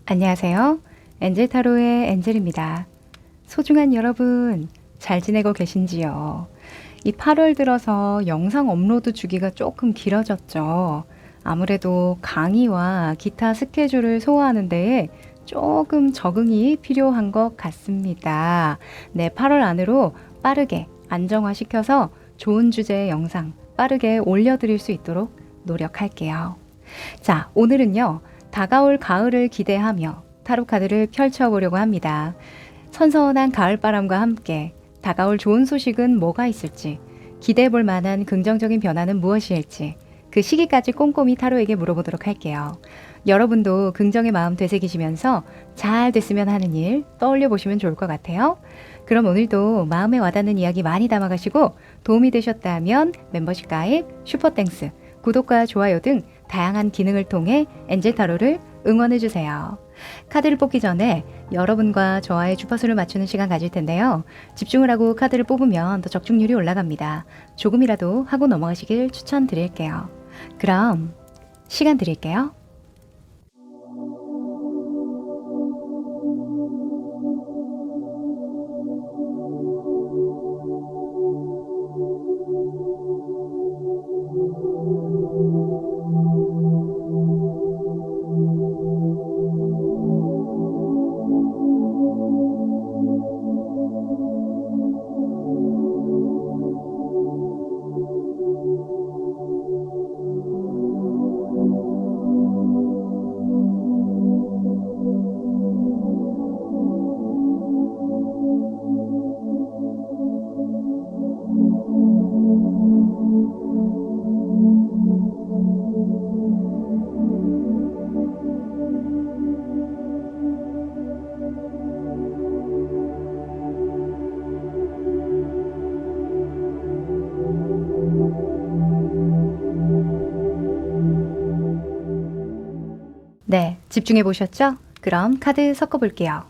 안녕하세요. 엔젤 타로의 엔젤입니다. 소중한 여러분, 잘 지내고 계신지요? 이 8월 들어서 영상 업로드 주기가 조금 길어졌죠. 아무래도 강의와 기타 스케줄을 소화하는 데에 조금 적응이 필요한 것 같습니다. 네, 8월 안으로 빠르게 안정화시켜서 좋은 주제의 영상 빠르게 올려드릴 수 있도록 노력할게요. 자, 오늘은요. 다가올 가을을 기대하며 타로 카드를 펼쳐보려고 합니다. 선선한 가을바람과 함께 다가올 좋은 소식은 뭐가 있을지, 기대해 볼 만한 긍정적인 변화는 무엇일지, 그 시기까지 꼼꼼히 타로에게 물어보도록 할게요. 여러분도 긍정의 마음 되새기시면서 잘 됐으면 하는 일 떠올려 보시면 좋을 것 같아요. 그럼 오늘도 마음에 와닿는 이야기 많이 담아가시고 도움이 되셨다면 멤버십 가입, 슈퍼땡스, 구독과 좋아요 등 다양한 기능을 통해 엔젤 타로를 응원해주세요. 카드를 뽑기 전에 여러분과 저와의 주파수를 맞추는 시간 가질 텐데요. 집중을 하고 카드를 뽑으면 더 적중률이 올라갑니다. 조금이라도 하고 넘어가시길 추천드릴게요. 그럼 시간 드릴게요. 네, 집중해 보셨죠? 그럼 카드 섞어 볼게요.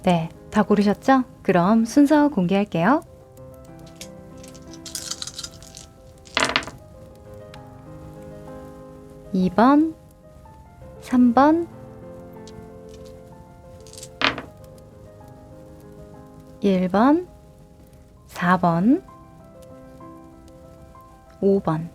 네, 다 고르셨죠? 그럼 순서 공개할게요. 2번, 3번, 1번, 4번, 5번.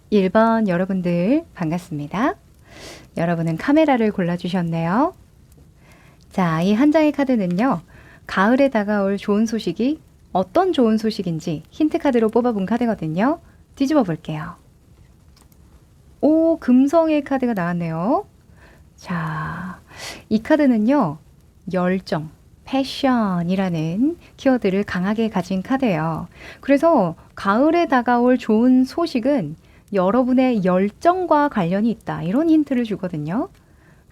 일 번 여러분들 반갑습니다. 여러분은 카메라를 골라주셨네요. 자, 이 한 장의 카드는요. 가을에 다가올 좋은 소식이 어떤 좋은 소식인지 힌트 카드로 뽑아본 카드거든요. 뒤집어 볼게요. 오, 금성의 카드가 나왔네요. 자, 이 카드는요. 열정, 패션이라는 키워드를 강하게 가진 카드예요. 그래서 가을에 다가올 좋은 소식은 여러분의 열정과 관련이 있다. 이런 힌트를 주거든요.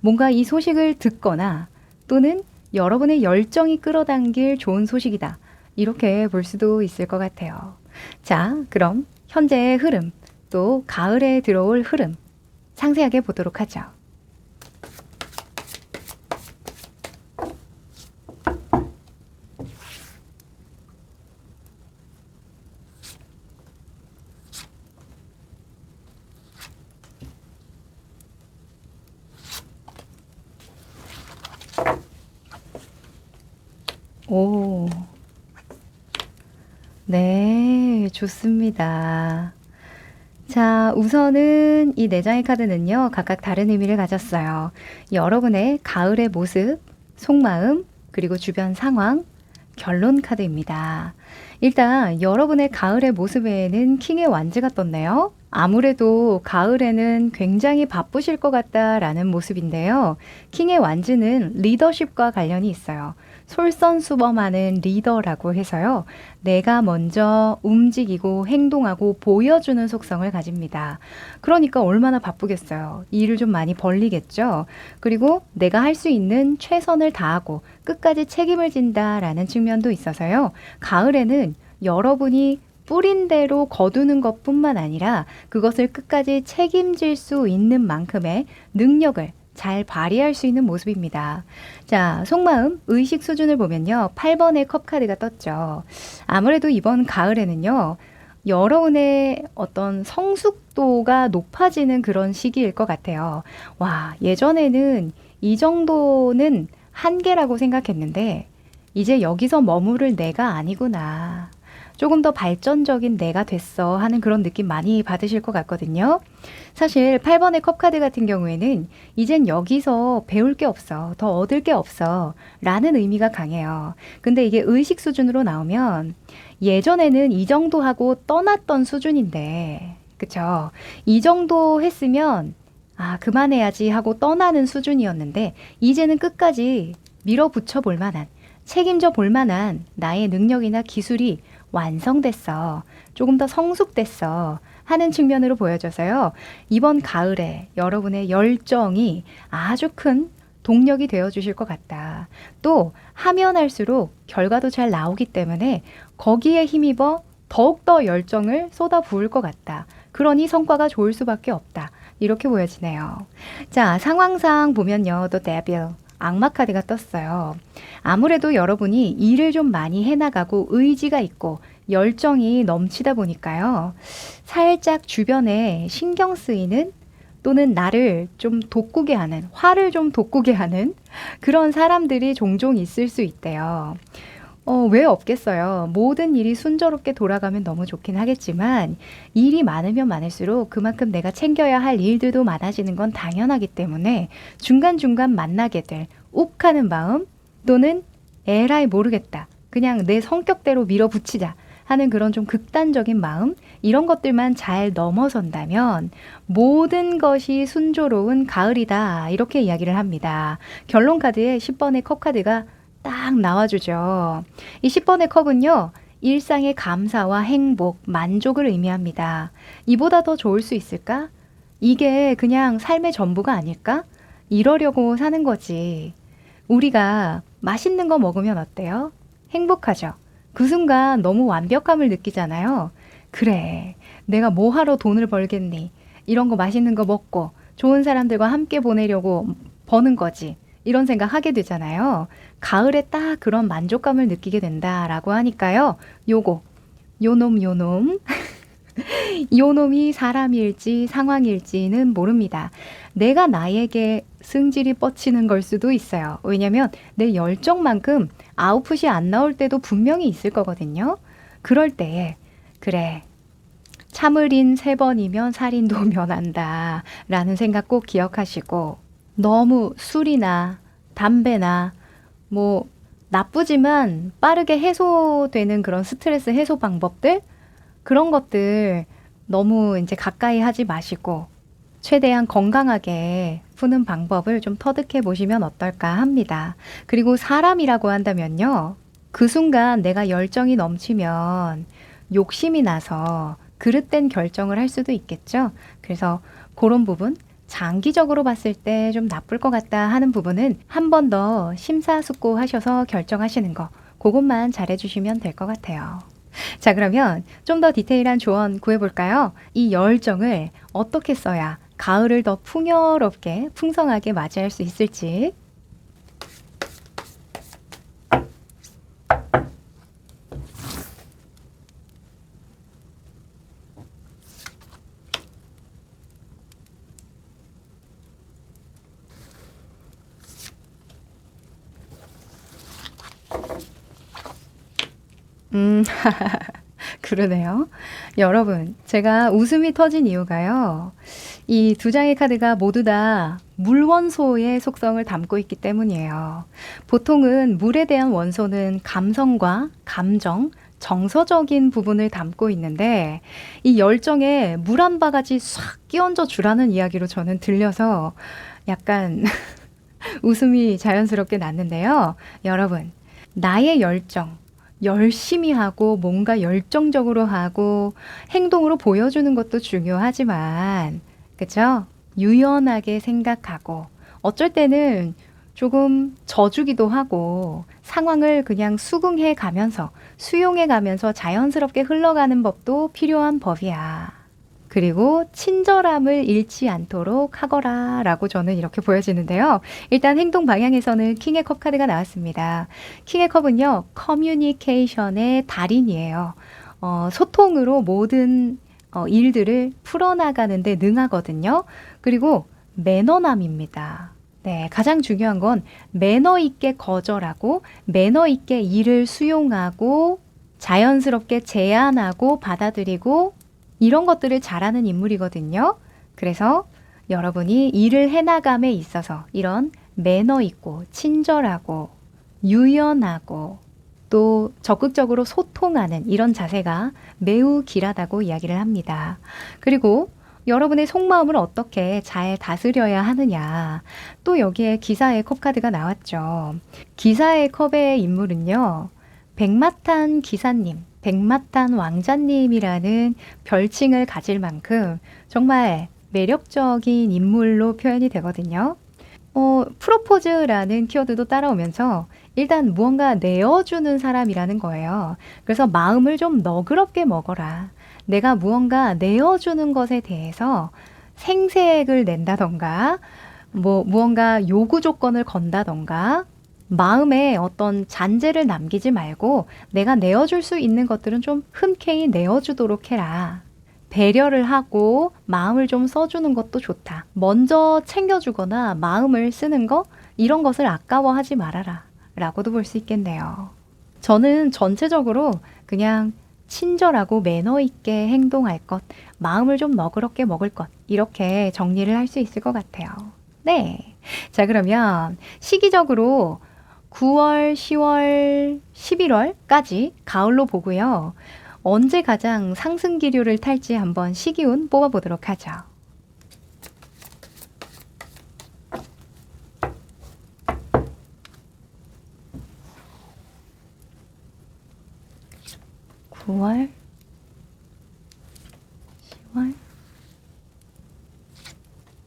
뭔가 이 소식을 듣거나 또는 여러분의 열정이 끌어당길 좋은 소식이다. 이렇게 볼 수도 있을 것 같아요. 자, 그럼 현재의 흐름, 또 가을에 들어올 흐름 상세하게 보도록 하죠. 오, 네, 좋습니다. 자, 우선은 이 네 장의 카드는요, 각각 다른 의미를 가졌어요. 여러분의 가을의 모습, 속마음, 그리고 주변 상황, 결론 카드입니다. 일단 여러분의 가을의 모습에는 킹의 완즈가 떴네요. 아무래도 가을에는 굉장히 바쁘실 것 같다라는 모습인데요. 킹의 완즈는 리더십과 관련이 있어요. 솔선수범하는 리더라고 해서요. 내가 먼저 움직이고 행동하고 보여주는 속성을 가집니다. 그러니까 얼마나 바쁘겠어요. 일을 좀 많이 벌리겠죠. 그리고 내가 할 수 있는 최선을 다하고 끝까지 책임을 진다라는 측면도 있어서요. 가을에는 여러분이 뿌린 대로 거두는 것뿐만 아니라 그것을 끝까지 책임질 수 있는 만큼의 능력을 잘 발휘할 수 있는 모습입니다. 자, 속마음, 의식 수준을 보면요. 8번의 컵 카드가 떴죠. 아무래도 이번 가을에는요. 여러분의 어떤 성숙도가 높아지는 그런 시기일 것 같아요. 와, 예전에는 이 정도는 한계라고 생각했는데 이제 여기서 머무를 내가 아니구나. 조금 더 발전적인 내가 됐어 하는 그런 느낌 많이 받으실 것 같거든요. 사실 8번의 컵 카드 같은 경우에는 이젠 여기서 배울 게 없어. 더 얻을 게 없어. 라는 의미가 강해요. 근데 이게 의식 수준으로 나오면 예전에는 이 정도 하고 떠났던 수준인데, 그쵸? 이 정도 했으면 아, 그만해야지 하고 떠나는 수준이었는데, 이제는 끝까지 밀어붙여 볼 만한, 책임져 볼 만한 나의 능력이나 기술이 완성됐어. 조금 더 성숙됐어. 하는 측면으로 보여져서요. 이번 가을에 여러분의 열정이 아주 큰 동력이 되어 주실 것 같다. 또 하면 할수록 결과도 잘 나오기 때문에 거기에 힘입어 더욱더 열정을 쏟아 부을 것 같다. 그러니 성과가 좋을 수밖에 없다. 이렇게 보여지네요. 자, 상황상 보면요. 또 데빌, 악마 카드가 떴어요. 아무래도 여러분이 일을 좀 많이 해나가고 의지가 있고 열정이 넘치다 보니까요. 살짝 주변에 신경 쓰이는 또는 나를 좀 돋구게 하는, 화를 좀 돋구게 하는 그런 사람들이 종종 있을 수 있대요. 왜 없겠어요? 모든 일이 순조롭게 돌아가면 너무 좋긴 하겠지만 일이 많으면 많을수록 그만큼 내가 챙겨야 할 일들도 많아지는 건 당연하기 때문에 중간중간 만나게 될 욱하는 마음 또는 에라이 모르겠다. 그냥 내 성격대로 밀어붙이자 하는 그런 좀 극단적인 마음 이런 것들만 잘 넘어선다면 모든 것이 순조로운 가을이다. 이렇게 이야기를 합니다. 결론 카드에 10번의 컵 카드가 딱 나와주죠. 이 10번의 컵은요. 일상의 감사와 행복, 만족을 의미합니다. 이보다 더 좋을 수 있을까? 이게 그냥 삶의 전부가 아닐까? 이러려고 사는 거지. 우리가 맛있는 거 먹으면 어때요? 행복하죠? 그 순간 너무 완벽함을 느끼잖아요. 그래, 내가 뭐 하러 돈을 벌겠니? 이런 거 맛있는 거 먹고 좋은 사람들과 함께 보내려고 버는 거지. 이런 생각 하게 되잖아요. 가을에 딱 그런 만족감을 느끼게 된다라고 하니까요. 요놈. 요놈이 사람일지 상황일지는 모릅니다. 내가 나에게 승질이 뻗치는 걸 수도 있어요. 왜냐면 내 열정만큼 아웃풋이 안 나올 때도 분명히 있을 거거든요. 그럴 때에 그래 참을인 3번이면 살인도 면한다 라는 생각 꼭 기억하시고 너무 술이나 담배나 뭐 나쁘지만 빠르게 해소되는 그런 스트레스 해소 방법들 그런 것들 너무 이제 가까이 하지 마시고 최대한 건강하게 푸는 방법을 좀 터득해 보시면 어떨까 합니다. 그리고 사람이라고 한다면요. 그 순간 내가 열정이 넘치면 욕심이 나서 그릇된 결정을 할 수도 있겠죠. 그래서 그런 부분 장기적으로 봤을 때 좀 나쁠 것 같다 하는 부분은 한 번 더 심사숙고하셔서 결정하시는 거 그것만 잘해주시면 될 것 같아요. 자, 그러면 좀 더 디테일한 조언 구해볼까요? 이 열정을 어떻게 써야 가을을 더 풍요롭게, 풍성하게 맞이할 수 있을지. 음, 그러네요. 여러분, 제가 웃음이 터진 이유가요. 이 두 장의 카드가 모두 다 물 원소의 속성을 담고 있기 때문이에요. 보통은 물에 대한 원소는 감성과 감정, 정서적인 부분을 담고 있는데 이 열정에 물 한 바가지 싹 끼얹어 주라는 이야기로 저는 들려서 약간 웃음이 자연스럽게 났는데요. 여러분, 나의 열정, 열심히 하고 뭔가 열정적으로 하고 행동으로 보여주는 것도 중요하지만, 그쵸? 유연하게 생각하고, 어쩔 때는 조금 져주기도 하고, 상황을 그냥 수긍해 가면서, 수용해 가면서 자연스럽게 흘러가는 법도 필요한 법이야. 그리고 친절함을 잃지 않도록 하거라 라고 저는 이렇게 보여지는데요. 일단 행동 방향에서는 킹의 컵 카드가 나왔습니다. 킹의 컵은요, 커뮤니케이션의 달인이에요. 소통으로 모든 일들을 풀어나가는데 능하거든요. 그리고 매너남입니다. 네, 가장 중요한 건 매너 있게 거절하고 매너 있게 일을 수용하고 자연스럽게 제안하고 받아들이고 이런 것들을 잘하는 인물이거든요. 그래서 여러분이 일을 해나감에 있어서 이런 매너 있고 친절하고 유연하고 또 적극적으로 소통하는 이런 자세가 매우 길하다고 이야기를 합니다. 그리고 여러분의 속마음을 어떻게 잘 다스려야 하느냐. 또 여기에 기사의 컵 카드가 나왔죠. 기사의 컵의 인물은요. 백마탄 기사님, 백마탄 왕자님이라는 별칭을 가질 만큼 정말 매력적인 인물로 표현이 되거든요. 프로포즈라는 키워드도 따라오면서 일단 무언가 내어주는 사람이라는 거예요. 그래서 마음을 좀 너그럽게 먹어라. 내가 무언가 내어주는 것에 대해서 생색을 낸다던가, 무언가 요구 조건을 건다던가, 마음에 어떤 잔재를 남기지 말고 내가 내어줄 수 있는 것들은 좀 흔쾌히 내어주도록 해라. 배려를 하고 마음을 좀 써주는 것도 좋다. 먼저 챙겨주거나 마음을 쓰는 거, 이런 것을 아까워하지 말아라. 라고도 볼 수 있겠네요. 저는 전체적으로 그냥 친절하고 매너 있게 행동할 것, 마음을 좀 너그럽게 먹을 것, 이렇게 정리를 할 수 있을 것 같아요. 네. 자, 그러면 시기적으로 9월, 10월, 11월까지 가을로 보고요. 언제 가장 상승 기류를 탈지 한번 시기운 뽑아보도록 하죠. (9월) (10월)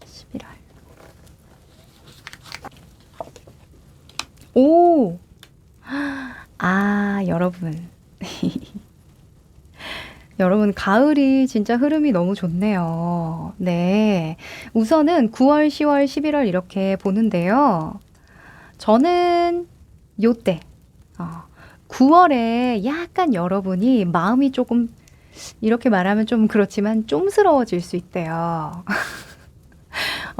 (11월) 오! 아, 여러분. 여러분, 가을이 진짜 흐름이 너무 좋네요. 네. 우선은 9월, 10월, 11월 이렇게 보는데요. 저는 요때, 9월에 약간 여러분이 마음이 조금, 이렇게 말하면 좀 그렇지만 좀스러워질 수 있대요.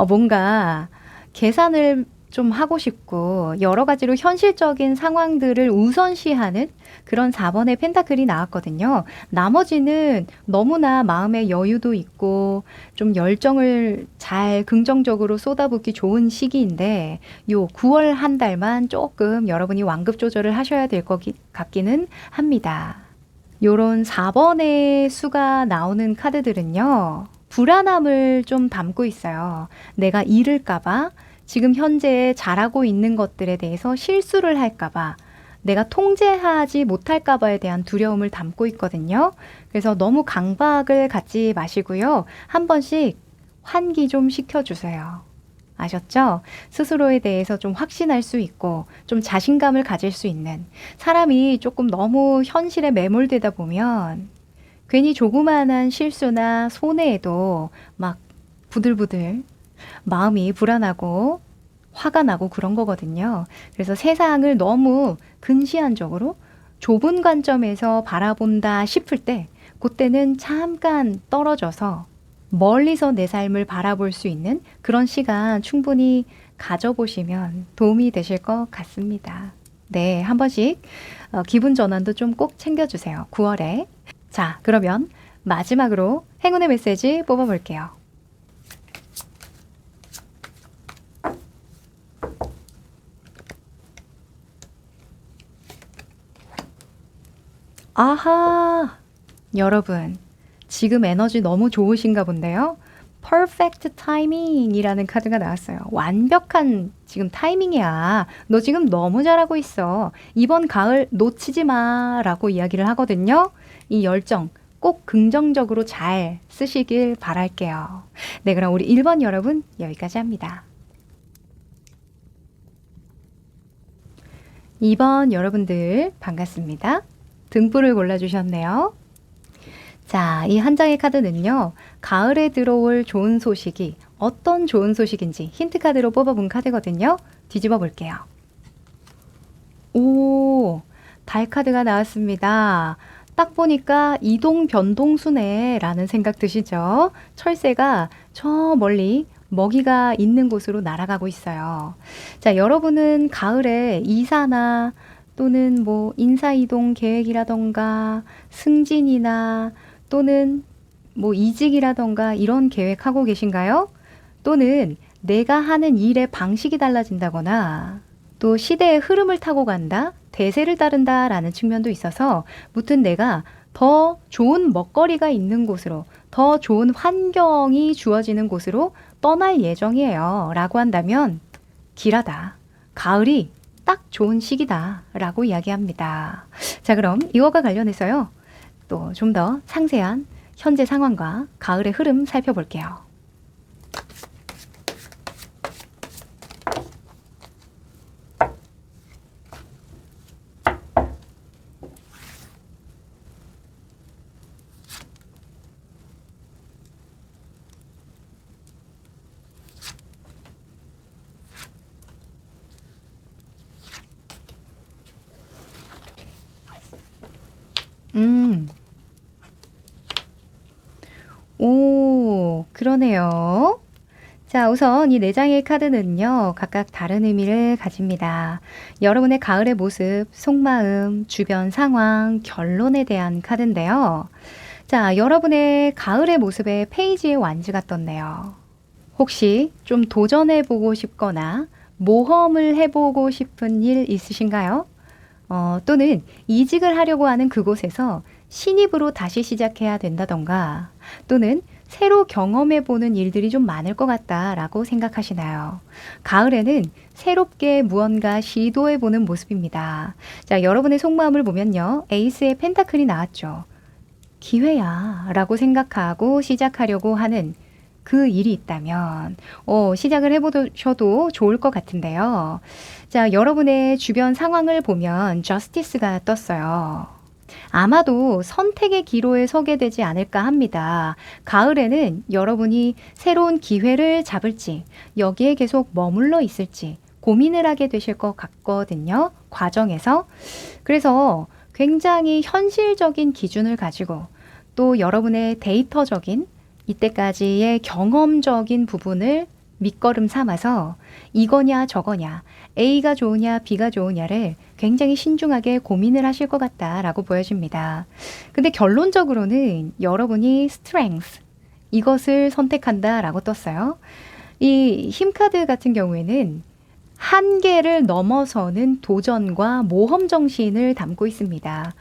뭔가 계산을 좀 하고 싶고 여러 가지로 현실적인 상황들을 우선시하는 그런 4번의 펜타클이 나왔거든요. 나머지는 너무나 마음의 여유도 있고 좀 열정을 잘 긍정적으로 쏟아붓기 좋은 시기인데 요 9월 한 달만 조금 여러분이 완급 조절을 하셔야 될 것 같기는 합니다. 요런 4번의 수가 나오는 카드들은요. 불안함을 좀 담고 있어요. 내가 잃을까봐, 지금 현재 잘하고 있는 것들에 대해서 실수를 할까봐, 내가 통제하지 못할까봐에 대한 두려움을 담고 있거든요. 그래서 너무 강박을 갖지 마시고요. 한 번씩 환기 좀 시켜주세요. 아셨죠? 스스로에 대해서 좀 확신할 수 있고 좀 자신감을 가질 수 있는, 사람이 조금 너무 현실에 매몰되다 보면 괜히 조그마한 실수나 손해에도 막 부들부들 마음이 불안하고 화가 나고 그런 거거든요. 그래서 세상을 너무 근시안적으로 좁은 관점에서 바라본다 싶을 때 그때는 잠깐 떨어져서 멀리서 내 삶을 바라볼 수 있는 그런 시간 충분히 가져보시면 도움이 되실 것 같습니다. 네, 한 번씩 기분 전환도 좀 꼭 챙겨주세요. 9월에. 자, 그러면 마지막으로 행운의 메시지 뽑아볼게요. 아하! 여러분, 지금 에너지 너무 좋으신가 본데요. Perfect timing이라는 카드가 나왔어요. 완벽한 지금 타이밍이야. 너 지금 너무 잘하고 있어. 이번 가을 놓치지 마 라고 이야기를 하거든요. 이 열정 꼭 긍정적으로 잘 쓰시길 바랄게요. 네, 그럼 우리 1번 여러분 여기까지 합니다. 2번 여러분들 반갑습니다. 등불을 골라주셨네요. 자, 이 한 장의 카드는요, 가을에 들어올 좋은 소식이 어떤 좋은 소식인지 힌트 카드로 뽑아본 카드거든요. 뒤집어 볼게요. 오, 달 카드가 나왔습니다. 딱 보니까 이동 변동수네 라는 생각 드시죠? 철새가 저 멀리 먹이가 있는 곳으로 날아가고 있어요. 자, 여러분은 가을에 이사나 또는 뭐 인사이동 계획이라던가 승진이나 또는 뭐 이직이라던가 이런 계획하고 계신가요? 또는 내가 하는 일의 방식이 달라진다거나 또 시대의 흐름을 타고 간다, 대세를 따른다 라는 측면도 있어서 무튼 내가 더 좋은 먹거리가 있는 곳으로, 더 좋은 환경이 주어지는 곳으로 떠날 예정이에요 라고 한다면 길하다, 가을이 딱 좋은 시기다 라고 이야기합니다. 자, 그럼 이거와 관련해서요, 또 좀 더 상세한 현재 상황과 가을의 흐름 살펴볼게요. 오, 그러네요. 자, 우선 이 네 장의 카드는요, 각각 다른 의미를 가집니다. 여러분의 가을의 모습, 속마음, 주변 상황, 결론에 대한 카드인데요. 자, 여러분의 가을의 모습에 페이지의 완즈가 떴네요. 혹시 좀 도전해보고 싶거나 모험을 해보고 싶은 일 있으신가요? 또는 이직을 하려고 하는 그곳에서 신입으로 다시 시작해야 된다던가, 또는 새로 경험해보는 일들이 좀 많을 것 같다라고 생각하시나요? 가을에는 새롭게 무언가 시도해보는 모습입니다. 자, 여러분의 속마음을 보면요, 에이스의 펜타클이 나왔죠. 기회야 라고 생각하고 시작하려고 하는 그 일이 있다면 시작을 해보셔도 좋을 것 같은데요. 자, 여러분의 주변 상황을 보면 저스티스가 떴어요. 아마도 선택의 기로에 서게 되지 않을까 합니다. 가을에는 여러분이 새로운 기회를 잡을지, 여기에 계속 머물러 있을지 고민을 하게 되실 것 같거든요. 과정에서. 그래서 굉장히 현실적인 기준을 가지고 또 여러분의 데이터적인 이때까지의 경험적인 부분을 밑거름 삼아서 이거냐 저거냐, A가 좋으냐 B가 좋으냐를 굉장히 신중하게 고민을 하실 것 같다라고 보여집니다. 근데 결론적으로는 여러분이 strength, 이것을 선택한다라고 떴어요. 이 힘카드 같은 경우에는 한계를 넘어서는 도전과 모험 정신을 담고 있습니다.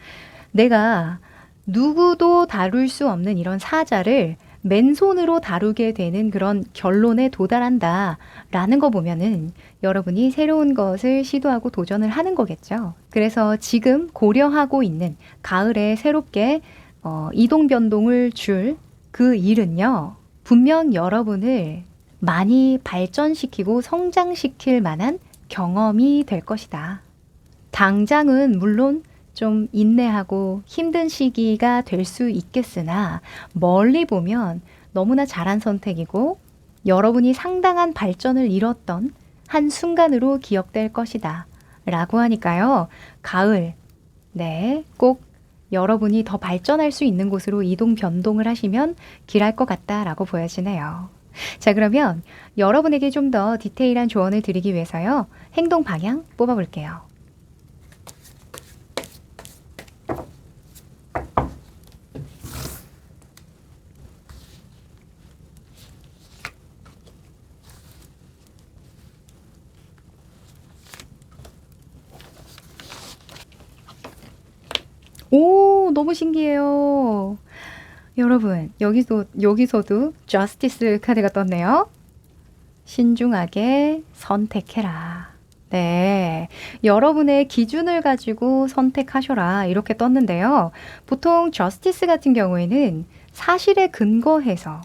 내가 누구도 다룰 수 없는 이런 사자를 맨손으로 다루게 되는 그런 결론에 도달한다 라는 거 보면은 여러분이 새로운 것을 시도하고 도전을 하는 거겠죠. 그래서 지금 고려하고 있는 가을에 새롭게 이동 변동을 줄 그 일은요, 분명 여러분을 많이 발전시키고 성장시킬 만한 경험이 될 것이다. 당장은 물론 좀 인내하고 힘든 시기가 될 수 있겠으나 멀리 보면 너무나 잘한 선택이고 여러분이 상당한 발전을 이뤘던 한 순간으로 기억될 것이다 라고 하니까요. 가을, 네, 꼭 여러분이 더 발전할 수 있는 곳으로 이동 변동을 하시면 길할 것 같다라고 보여지네요. 자, 그러면 여러분에게 좀 더 디테일한 조언을 드리기 위해서요, 행동 방향 뽑아볼게요. 오, 너무 신기해요. 여러분, 여기서도 저스티스 카드가 떴네요. 신중하게 선택해라. 네. 여러분의 기준을 가지고 선택하셔라. 이렇게 떴는데요. 보통 저스티스 같은 경우에는 사실에 근거해서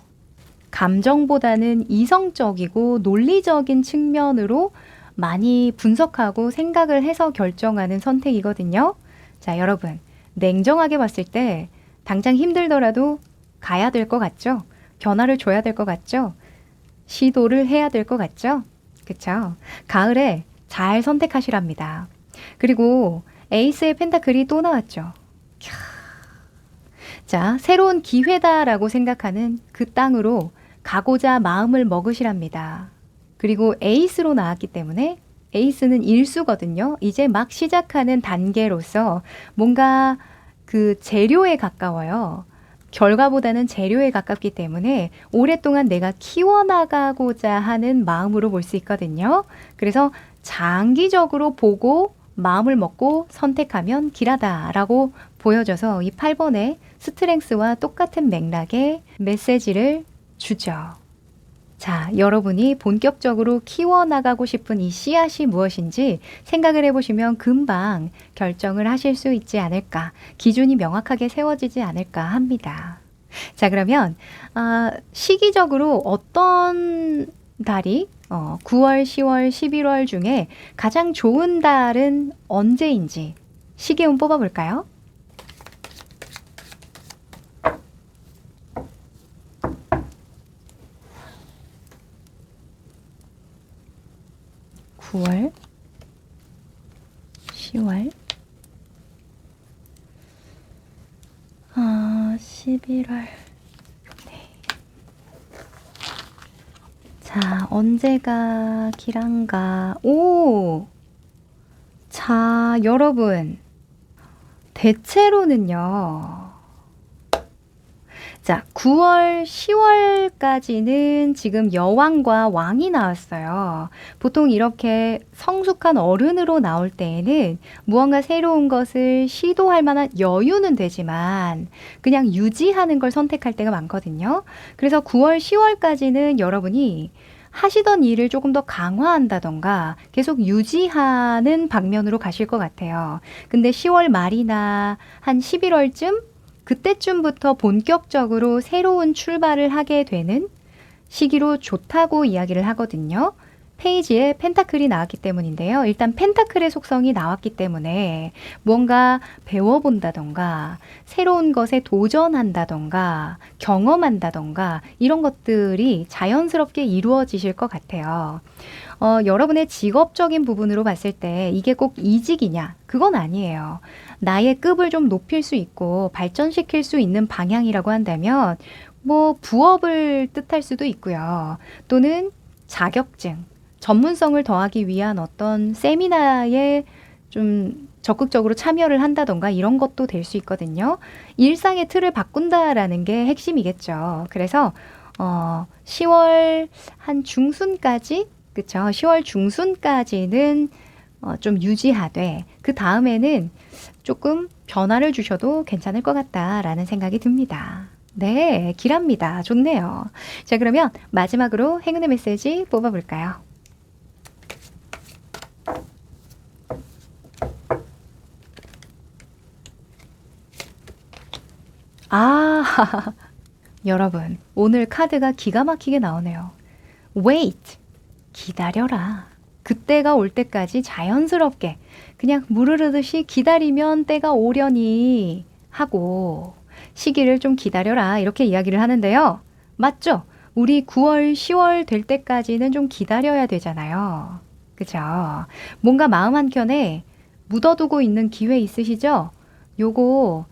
감정보다는 이성적이고 논리적인 측면으로 많이 분석하고 생각을 해서 결정하는 선택이거든요. 자, 여러분. 냉정하게 봤을 때 당장 힘들더라도 가야 될 것 같죠? 변화를 줘야 될 것 같죠? 시도를 해야 될 것 같죠? 그쵸? 가을에 잘 선택하시랍니다. 그리고 에이스의 펜타클이 또 나왔죠. 캬. 자, 새로운 기회다라고 생각하는 그 땅으로 가고자 마음을 먹으시랍니다. 그리고 에이스로 나왔기 때문에 에이스는 일수거든요. 이제 막 시작하는 단계로서 뭔가 그 재료에 가까워요. 결과보다는 재료에 가깝기 때문에 오랫동안 내가 키워나가고자 하는 마음으로 볼 수 있거든요. 그래서 장기적으로 보고 마음을 먹고 선택하면 길하다라고 보여져서 이 8번의 스트렝스와 똑같은 맥락의 메시지를 주죠. 자, 여러분이 본격적으로 키워나가고 싶은 이 씨앗이 무엇인지 생각을 해보시면 금방 결정을 하실 수 있지 않을까, 기준이 명확하게 세워지지 않을까 합니다. 자, 그러면 시기적으로 어떤 달이 9월, 10월, 11월 중에 가장 좋은 달은 언제인지 시계운 뽑아볼까요? (9월) (10월) 11월. 네. 자, 언제가 길한가? 오! 자, 여러분. 대체로는요. 자, 9월, 10월까지는 지금 여왕과 왕이 나왔어요. 보통 이렇게 성숙한 어른으로 나올 때에는 무언가 새로운 것을 시도할 만한 여유는 되지만 그냥 유지하는 걸 선택할 때가 많거든요. 그래서 9월, 10월까지는 여러분이 하시던 일을 조금 더 강화한다던가 계속 유지하는 방면으로 가실 것 같아요. 근데 10월 말이나 한 11월쯤 그때쯤부터 본격적으로 새로운 출발을 하게 되는 시기로 좋다고 이야기를 하거든요. 페이지에 펜타클이 나왔기 때문인데요. 일단 펜타클의 속성이 나왔기 때문에 뭔가 배워본다던가 새로운 것에 도전한다던가 경험한다던가 이런 것들이 자연스럽게 이루어지실 것 같아요. 여러분의 직업적인 부분으로 봤을 때 이게 꼭 이직이냐? 그건 아니에요. 나의 급을 좀 높일 수 있고 발전시킬 수 있는 방향이라고 한다면 뭐 부업을 뜻할 수도 있고요. 또는 자격증, 전문성을 더하기 위한 어떤 세미나에 좀 적극적으로 참여를 한다던가 이런 것도 될 수 있거든요. 일상의 틀을 바꾼다라는 게 핵심이겠죠. 그래서 10월 한 중순까지, 그쵸? 10월 중순까지는 좀 유지하되 그 다음에는 조금 변화를 주셔도 괜찮을 것 같다라는 생각이 듭니다. 네, 길합니다. 좋네요. 자, 그러면 마지막으로 행운의 메시지 뽑아볼까요? 아, 여러분, 오늘 카드가 기가 막히게 나오네요. Wait, 기다려라. 그때가 올 때까지 자연스럽게 그냥 물 흐르듯이 기다리면 때가 오려니 하고 시기를 좀 기다려라 이렇게 이야기를 하는데요. 맞죠? 우리 9월, 10월 될 때까지는 좀 기다려야 되잖아요. 그죠? 뭔가 마음 한켠에 묻어두고 있는 기회 있으시죠? 요거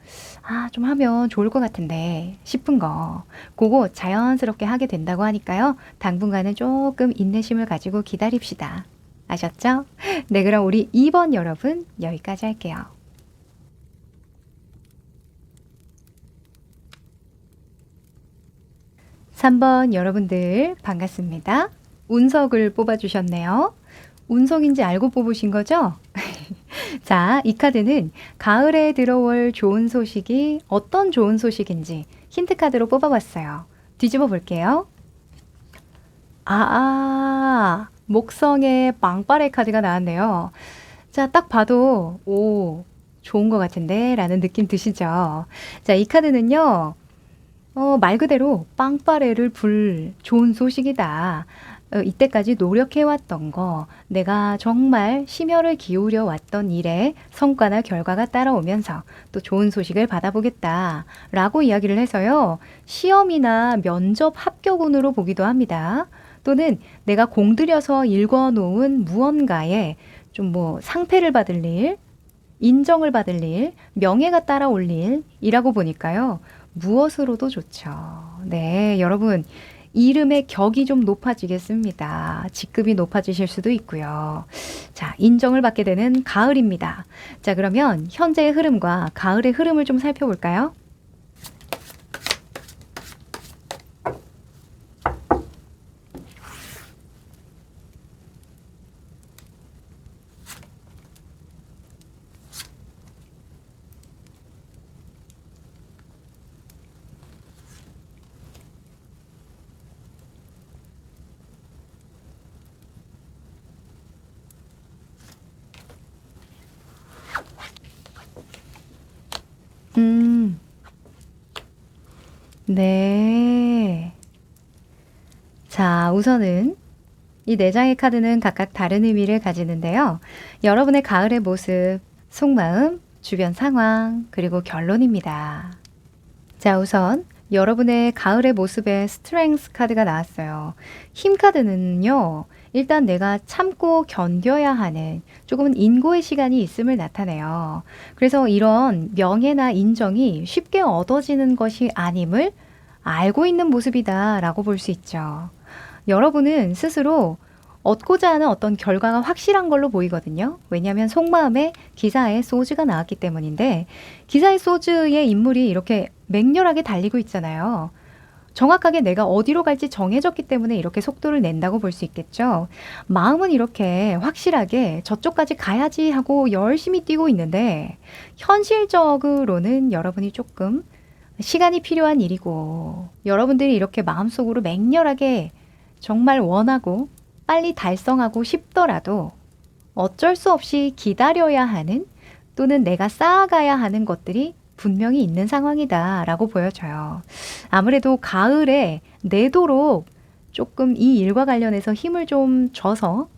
좀 하면 좋을 것 같은데 싶은 거 그거 자연스럽게 하게 된다고 하니까요. 당분간은 조금 인내심을 가지고 기다립시다. 아셨죠? 네, 그럼 우리 2번 여러분 여기까지 할게요. 3번 여러분들 반갑습니다. 운석을 뽑아주셨네요. 운석인지 알고 뽑으신 거죠? 자, 이 카드는 가을에 들어올 좋은 소식이 어떤 좋은 소식인지 힌트 카드로 뽑아봤어요. 뒤집어 볼게요. 목성의 빵빠레 카드가 나왔네요. 자, 딱 봐도 오, 좋은 것 같은데 라는 느낌 드시죠? 자, 이 카드는요. 말 그대로 빵빠레를 불 좋은 소식이다. 이때까지 노력해왔던 거, 내가 정말 심혈을 기울여 왔던 일에 성과나 결과가 따라오면서 또 좋은 소식을 받아보겠다 라고 이야기를 해서요. 시험이나 면접 합격운으로 보기도 합니다. 또는 내가 공들여서 읽어놓은 무언가에 좀 뭐 상패를 받을 일, 인정을 받을 일, 명예가 따라올 일이라고 보니까요. 무엇으로도 좋죠. 네, 여러분 이름의 격이 좀 높아지겠습니다. 직급이 높아지실 수도 있고요. 자, 인정을 받게 되는 가을입니다. 자, 그러면 현재의 흐름과 가을의 흐름을 좀 살펴볼까요? 네. 자, 우선은 이 네 장의 카드는 각각 다른 의미를 가지는데요. 여러분의 가을의 모습, 속마음, 주변 상황, 그리고 결론입니다. 자, 우선 여러분의 가을의 모습에 스트렝스 카드가 나왔어요. 힘 카드는요. 일단 내가 참고 견뎌야 하는 조금은 인고의 시간이 있음을 나타내요. 그래서 이런 명예나 인정이 쉽게 얻어지는 것이 아님을 알고 있는 모습이다라고 볼 수 있죠. 여러분은 스스로 얻고자 하는 어떤 결과가 확실한 걸로 보이거든요. 왜냐하면 속마음에 기사에 소즈가 나왔기 때문인데 기사의 소즈의 인물이 이렇게 맹렬하게 달리고 있잖아요. 정확하게 내가 어디로 갈지 정해졌기 때문에 이렇게 속도를 낸다고 볼 수 있겠죠. 마음은 이렇게 확실하게 저쪽까지 가야지 하고 열심히 뛰고 있는데 현실적으로는 여러분이 조금 시간이 필요한 일이고 여러분들이 이렇게 마음속으로 맹렬하게 정말 원하고 빨리 달성하고 싶더라도 어쩔 수 없이 기다려야 하는 또는 내가 쌓아가야 하는 것들이 분명히 있는 상황이다라고 보여져요. 아무래도 가을에 내도록 조금 이 일과 관련해서 힘을 좀 줘서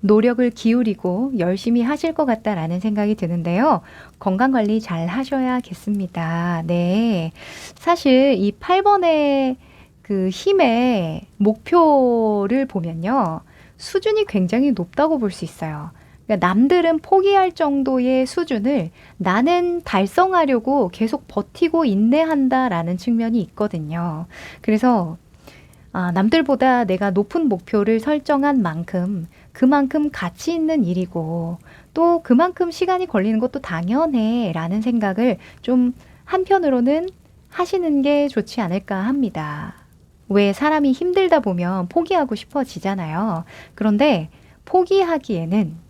노력을 기울이고 열심히 하실 것 같다라는 생각이 드는데요. 건강관리 잘 하셔야겠습니다. 네. 사실 이 8번의 그 힘의 목표를 보면요. 수준이 굉장히 높다고 볼 수 있어요. 그러니까 남들은 포기할 정도의 수준을 나는 달성하려고 계속 버티고 인내한다라는 측면이 있거든요. 그래서 남들보다 내가 높은 목표를 설정한 만큼 그만큼 가치 있는 일이고 또 그만큼 시간이 걸리는 것도 당연해 라는 생각을 좀 한편으로는 하시는 게 좋지 않을까 합니다. 왜 사람이 힘들다 보면 포기하고 싶어지잖아요. 그런데 포기하기에는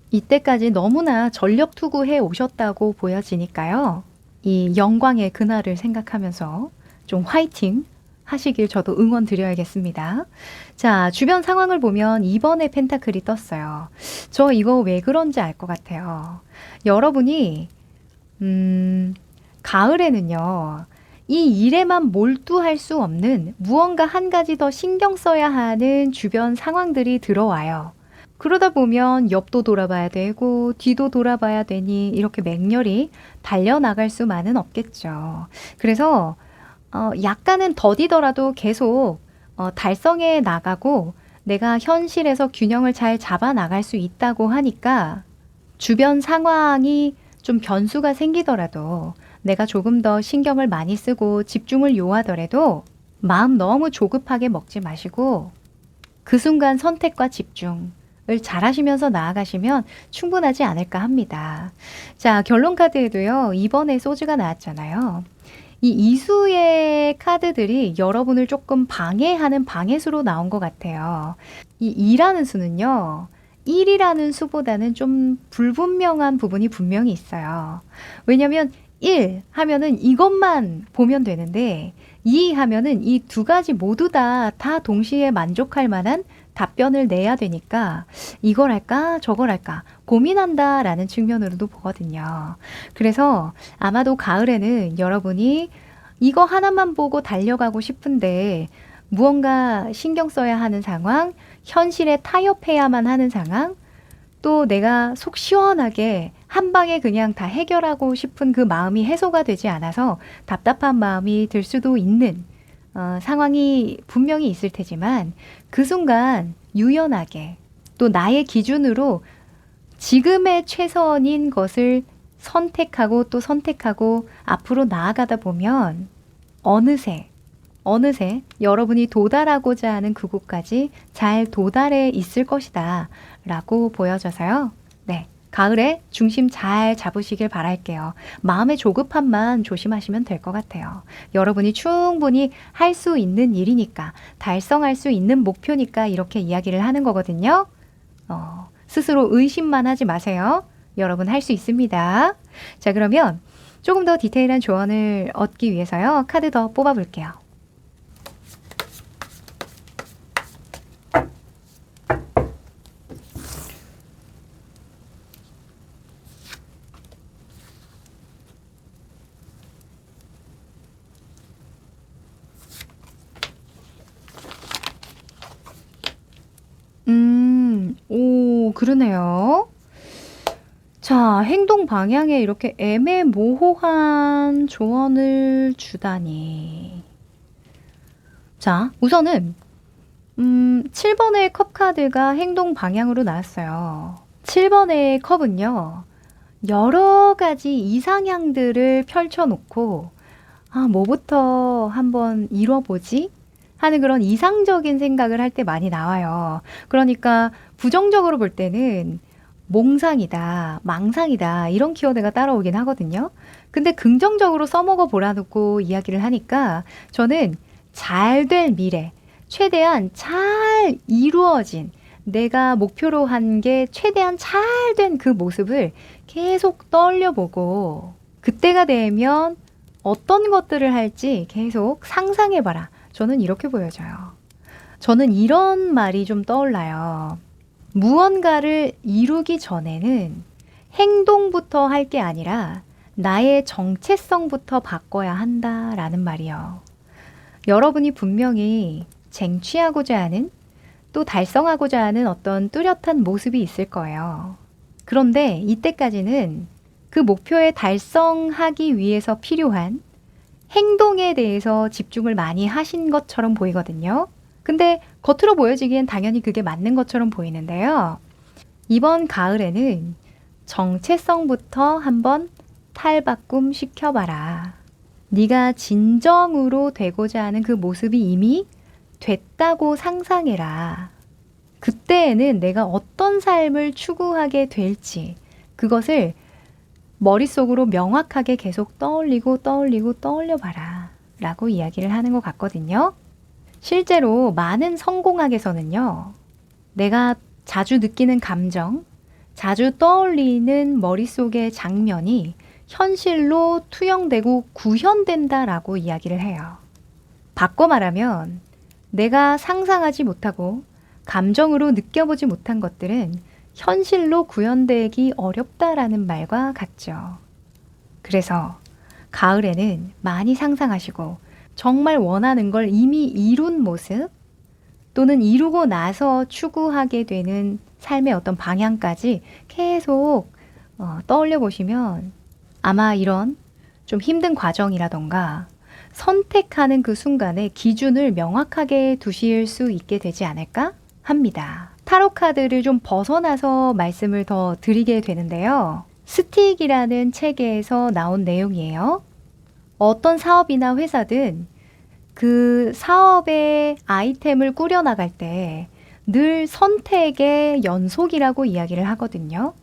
이때까지 너무나 전력 투구해 오셨다고 보여지니까요. 이 영광의 그날을 생각하면서 좀 화이팅 하시길 저도 응원 드려야겠습니다. 자, 주변 상황을 보면 2번의 펜타클이 떴어요. 저 이거 왜 그런지 알 것 같아요. 여러분이 가을에는요. 이 일에만 몰두할 수 없는 무언가 한 가지 더 신경 써야 하는 주변 상황들이 들어와요. 그러다 보면 옆도 돌아봐야 되고 뒤도 돌아봐야 되니 이렇게 맹렬히 달려나갈 수만은 없겠죠. 그래서 약간은 더디더라도 계속 달성해 나가고 내가 현실에서 균형을 잘 잡아 나갈 수 있다고 하니까 주변 상황이 좀 변수가 생기더라도 내가 조금 더 신경을 많이 쓰고 집중을 요하더라도 마음 너무 조급하게 먹지 마시고 그 순간 선택과 집중을 잘 하시면서 나아가시면 충분하지 않을까 합니다. 자, 결론 카드에도요. 이번에 소주가 나왔잖아요. 이 이수의 카드들이 여러분을 조금 방해하는 방해수로 나온 것 같아요. 이 2라는 수는요. 1이라는 수보다는 좀 불분명한 부분이 분명히 있어요. 왜냐면 1 하면은 이것만 보면 되는데 2 하면은 이 두 가지 모두 다 동시에 만족할 만한 답변을 내야 되니까 이걸 할까 저걸 할까 고민한다라는 측면으로도 보거든요. 그래서 아마도 가을에는 여러분이 이거 하나만 보고 달려가고 싶은데 무언가 신경 써야 하는 상황, 현실에 타협해야만 하는 상황, 또 내가 속 시원하게 한 방에 그냥 다 해결하고 싶은 그 마음이 해소가 되지 않아서 답답한 마음이 들 수도 있는 상황이 분명히 있을 테지만 그 순간 유연하게 또 나의 기준으로 지금의 최선인 것을 선택하고 또 선택하고 앞으로 나아가다 보면 어느새 여러분이 도달하고자 하는 그곳까지 잘 도달해 있을 것이다 라고 보여져서요. 네, 가을에 중심 잘 잡으시길 바랄게요. 마음의 조급함만 조심하시면 될 것 같아요. 여러분이 충분히 할 수 있는 일이니까, 달성할 수 있는 목표니까 이렇게 이야기를 하는 거거든요. 스스로 의심만 하지 마세요. 여러분 할 수 있습니다. 자, 그러면 조금 더 디테일한 조언을 얻기 위해서요. 카드 더 뽑아볼게요. 오, 그러네요. 자, 행동 방향에 이렇게 애매모호한 조언을 주다니. 자, 우선은 7번의 컵 카드가 행동 방향으로 나왔어요. 7번의 컵은요. 여러 가지 이상향들을 펼쳐놓고 뭐부터 한번 이뤄보지? 하는 그런 이상적인 생각을 할 때 많이 나와요. 그러니까 부정적으로 볼 때는 몽상이다, 망상이다 이런 키워드가 따라오긴 하거든요. 근데 긍정적으로 써먹어 보라놓고 이야기를 하니까 저는 잘 될 미래, 최대한 잘 이루어진 내가 목표로 한 게 최대한 잘 된 그 모습을 계속 떠올려보고 그때가 되면 어떤 것들을 할지 계속 상상해봐라. 저는 이렇게 보여져요. 저는 이런 말이 좀 떠올라요. 무언가를 이루기 전에는 행동부터 할 게 아니라 나의 정체성부터 바꿔야 한다라는 말이요. 여러분이 분명히 쟁취하고자 하는 또 달성하고자 하는 어떤 뚜렷한 모습이 있을 거예요. 그런데 이때까지는 그 목표에 달성하기 위해서 필요한 행동에 대해서 집중을 많이 하신 것처럼 보이거든요. 근데 겉으로 보여지기엔 당연히 그게 맞는 것처럼 보이는데요. 이번 가을에는 정체성부터 한번 탈바꿈 시켜봐라. 네가 진정으로 되고자 하는 그 모습이 이미 됐다고 상상해라. 그때에는 내가 어떤 삶을 추구하게 될지 그것을 머릿속으로 명확하게 계속 떠올려봐라 라고 이야기를 하는 것 같거든요. 실제로 많은 성공학에서는요. 내가 자주 느끼는 감정, 자주 떠올리는 머릿속의 장면이 현실로 투영되고 구현된다라고 이야기를 해요. 바꿔 말하면 내가 상상하지 못하고 감정으로 느껴보지 못한 것들은 현실로 구현되기 어렵다라는 말과 같죠. 그래서 가을에는 많이 상상하시고 정말 원하는 걸 이미 이룬 모습 또는 이루고 나서 추구하게 되는 삶의 어떤 방향까지 계속 떠올려 보시면 아마 이런 좀 힘든 과정이라던가 선택하는 그 순간에 기준을 명확하게 두실 수 있게 되지 않을까 합니다. 타로 카드를 좀 벗어나서 말씀을 더 드리게 되는데요. 스틱이라는 책에서 나온 내용이에요. 어떤 사업이나 회사든 그 사업의 아이템을 꾸려나갈 때 늘 선택의 연속이라고 이야기를 하거든요.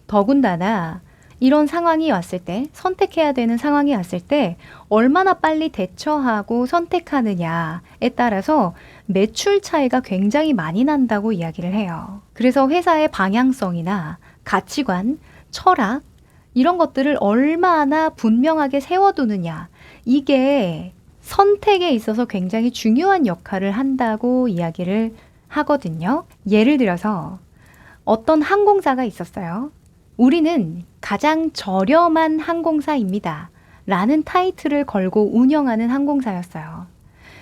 더군다나 이런 상황이 왔을 때, 선택해야 되는 상황이 왔을 때 얼마나 빨리 대처하고 선택하느냐에 따라서 매출 차이가 굉장히 많이 난다고 이야기를 해요. 그래서 회사의 방향성이나 가치관, 철학, 이런 것들을 얼마나 분명하게 세워두느냐, 이게 선택에 있어서 굉장히 중요한 역할을 한다고 이야기를 하거든요. 예를 들어서 어떤 항공사가 있었어요. 우리는 가장 저렴한 항공사입니다. 라는 타이틀을 걸고 운영하는 항공사였어요.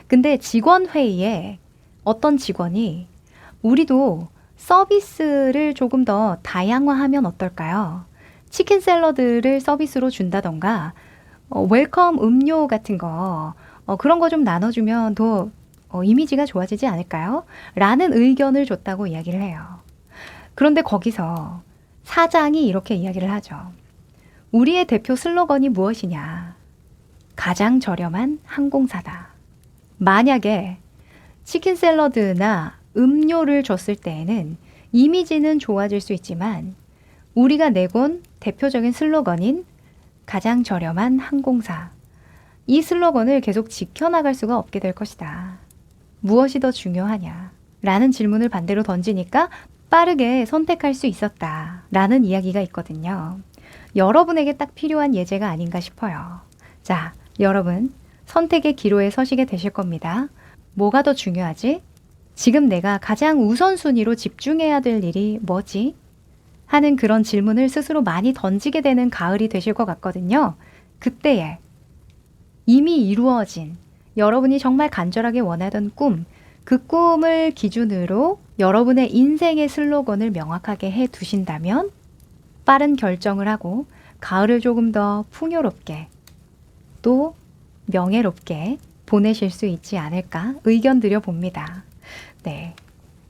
근데 직원 회의에 어떤 직원이 우리도 서비스를 조금 더 다양화하면 어떨까요? 치킨 샐러드를 서비스로 준다던가 웰컴 음료 같은 거 그런 거 좀 나눠주면 더 이미지가 좋아지지 않을까요? 라는 의견을 줬다고 이야기를 해요. 그런데 거기서 사장이 이렇게 이야기를 하죠. 우리의 대표 슬로건이 무엇이냐? 가장 저렴한 항공사다. 만약에 치킨 샐러드나 음료를 줬을 때에는 이미지는 좋아질 수 있지만 우리가 내건 대표적인 슬로건인 가장 저렴한 항공사. 이 슬로건을 계속 지켜나갈 수가 없게 될 것이다. 무엇이 더 중요하냐? 라는 질문을 반대로 던지니까 빠르게 선택할 수 있었다. 라는 이야기가 있거든요. 여러분에게 딱 필요한 예제가 아닌가 싶어요. 자, 여러분, 선택의 기로에 서시게 되실 겁니다. 뭐가 더 중요하지? 지금 내가 가장 우선순위로 집중해야 될 일이 뭐지? 하는 그런 질문을 스스로 많이 던지게 되는 가을이 되실 것 같거든요. 그때에 이미 이루어진 여러분이 정말 간절하게 원하던 꿈, 그 꿈을 기준으로 여러분의 인생의 슬로건을 명확하게 해 두신다면 빠른 결정을 하고 가을을 조금 더 풍요롭게 또 명예롭게 보내실 수 있지 않을까 의견 드려봅니다. 네.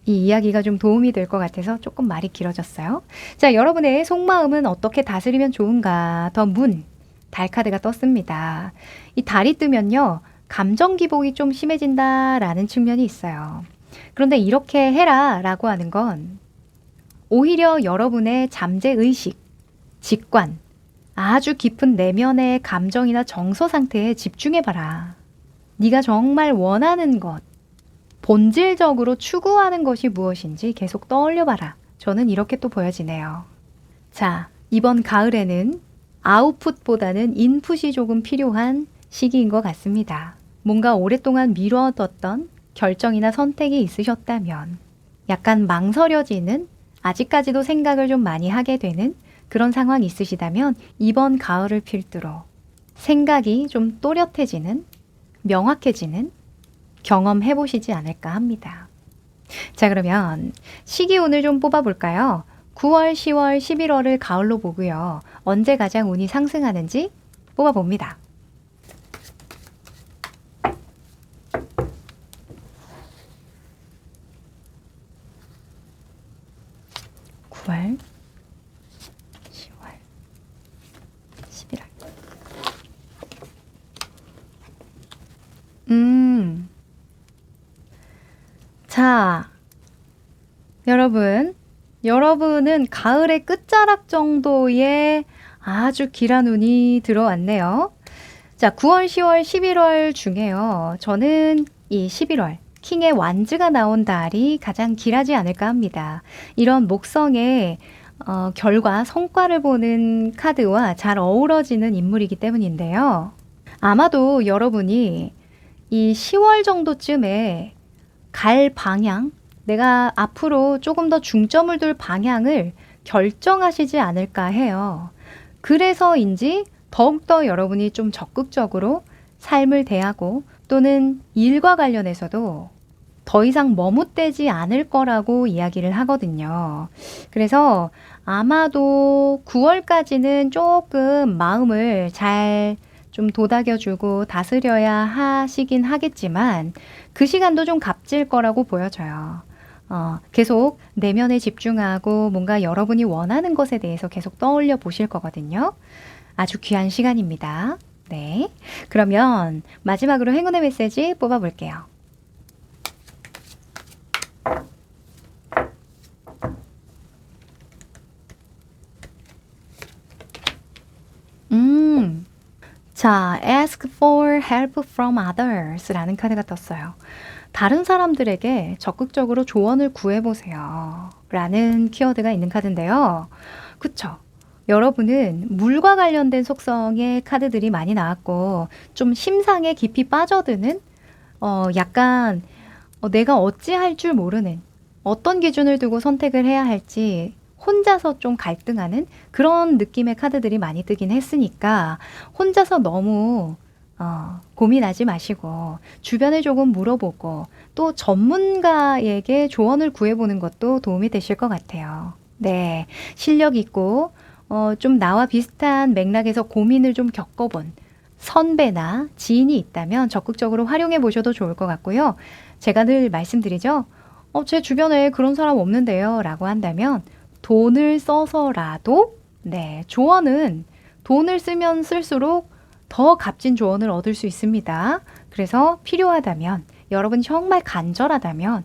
이 이야기가 좀 도움이 될 것 같아서 조금 말이 길어졌어요. 자, 여러분의 속마음은 어떻게 다스리면 좋은가? 더 문, 달 카드가 떴습니다. 이 달이 뜨면요. 감정 기복이 좀 심해진다라는 측면이 있어요. 그런데 이렇게 해라 라고 하는 건 오히려 여러분의 잠재의식, 직관, 아주 깊은 내면의 감정이나 정서 상태에 집중해봐라. 네가 정말 원하는 것, 본질적으로 추구하는 것이 무엇인지 계속 떠올려봐라. 저는 이렇게 또 보여지네요. 자, 이번 가을에는 아웃풋보다는 인풋이 조금 필요한 시기인 것 같습니다. 뭔가 오랫동안 미뤄뒀던 결정이나 선택이 있으셨다면 약간 망설여지는, 아직까지도 생각을 좀 많이 하게 되는 그런 상황이 있으시다면 이번 가을을 필두로 생각이 좀 또렷해지는, 명확해지는 경험해 보시지 않을까 합니다. 자, 그러면 시기운을 좀 뽑아볼까요? 9월, 10월, 11월을 가을로 보고요. 언제 가장 운이 상승하는지 뽑아봅니다. (9월) (10월) (11월) 자, 여러분은 가을의 끝자락 정도의 아주 길한 운이 들어왔네요. 자, 9월, 10월, 11월 중에요. 저는 이 11월, 킹의 완즈가 나온 달이 가장 길하지 않을까 합니다. 이런 목성의 결과, 성과를 보는 카드와 잘 어우러지는 인물이기 때문인데요. 아마도 여러분이 이 10월 정도쯤에 갈 방향, 내가 앞으로 조금 더 중점을 둘 방향을 결정하시지 않을까 해요. 그래서인지 더욱더 여러분이 좀 적극적으로 삶을 대하고 또는 일과 관련해서도 더 이상 머뭇대지 않을 거라고 이야기를 하거든요. 그래서 아마도 9월까지는 조금 마음을 잘 좀 도닥여주고 다스려야 하시긴 하겠지만 그 시간도 좀 값질 거라고 보여져요. 계속 내면에 집중하고 뭔가 여러분이 원하는 것에 대해서 계속 떠올려 보실 거거든요. 아주 귀한 시간입니다. 네. 그러면 마지막으로 행운의 메시지 뽑아볼게요. 자, ask for help from others 라는 카드가 떴어요. 다른 사람들에게 적극적으로 조언을 구해보세요 라는 키워드가 있는 카드인데요. 그쵸? 여러분은 물과 관련된 속성의 카드들이 많이 나왔고 좀 심상에 깊이 빠져드는 약간 내가 어찌할 줄 모르는 어떤 기준을 두고 선택을 해야 할지 혼자서 좀 갈등하는 그런 느낌의 카드들이 많이 뜨긴 했으니까 혼자서 너무 고민하지 마시고 주변에 조금 물어보고 또 전문가에게 조언을 구해보는 것도 도움이 되실 것 같아요. 네, 실력 있고 좀 나와 비슷한 맥락에서 고민을 좀 겪어본 선배나 지인이 있다면 적극적으로 활용해 보셔도 좋을 것 같고요. 제가 늘 말씀드리죠. 제 주변에 그런 사람 없는데요 라고 한다면 돈을 써서라도 네, 조언은 돈을 쓰면 쓸수록 더 값진 조언을 얻을 수 있습니다. 그래서 필요하다면 여러분 정말 간절하다면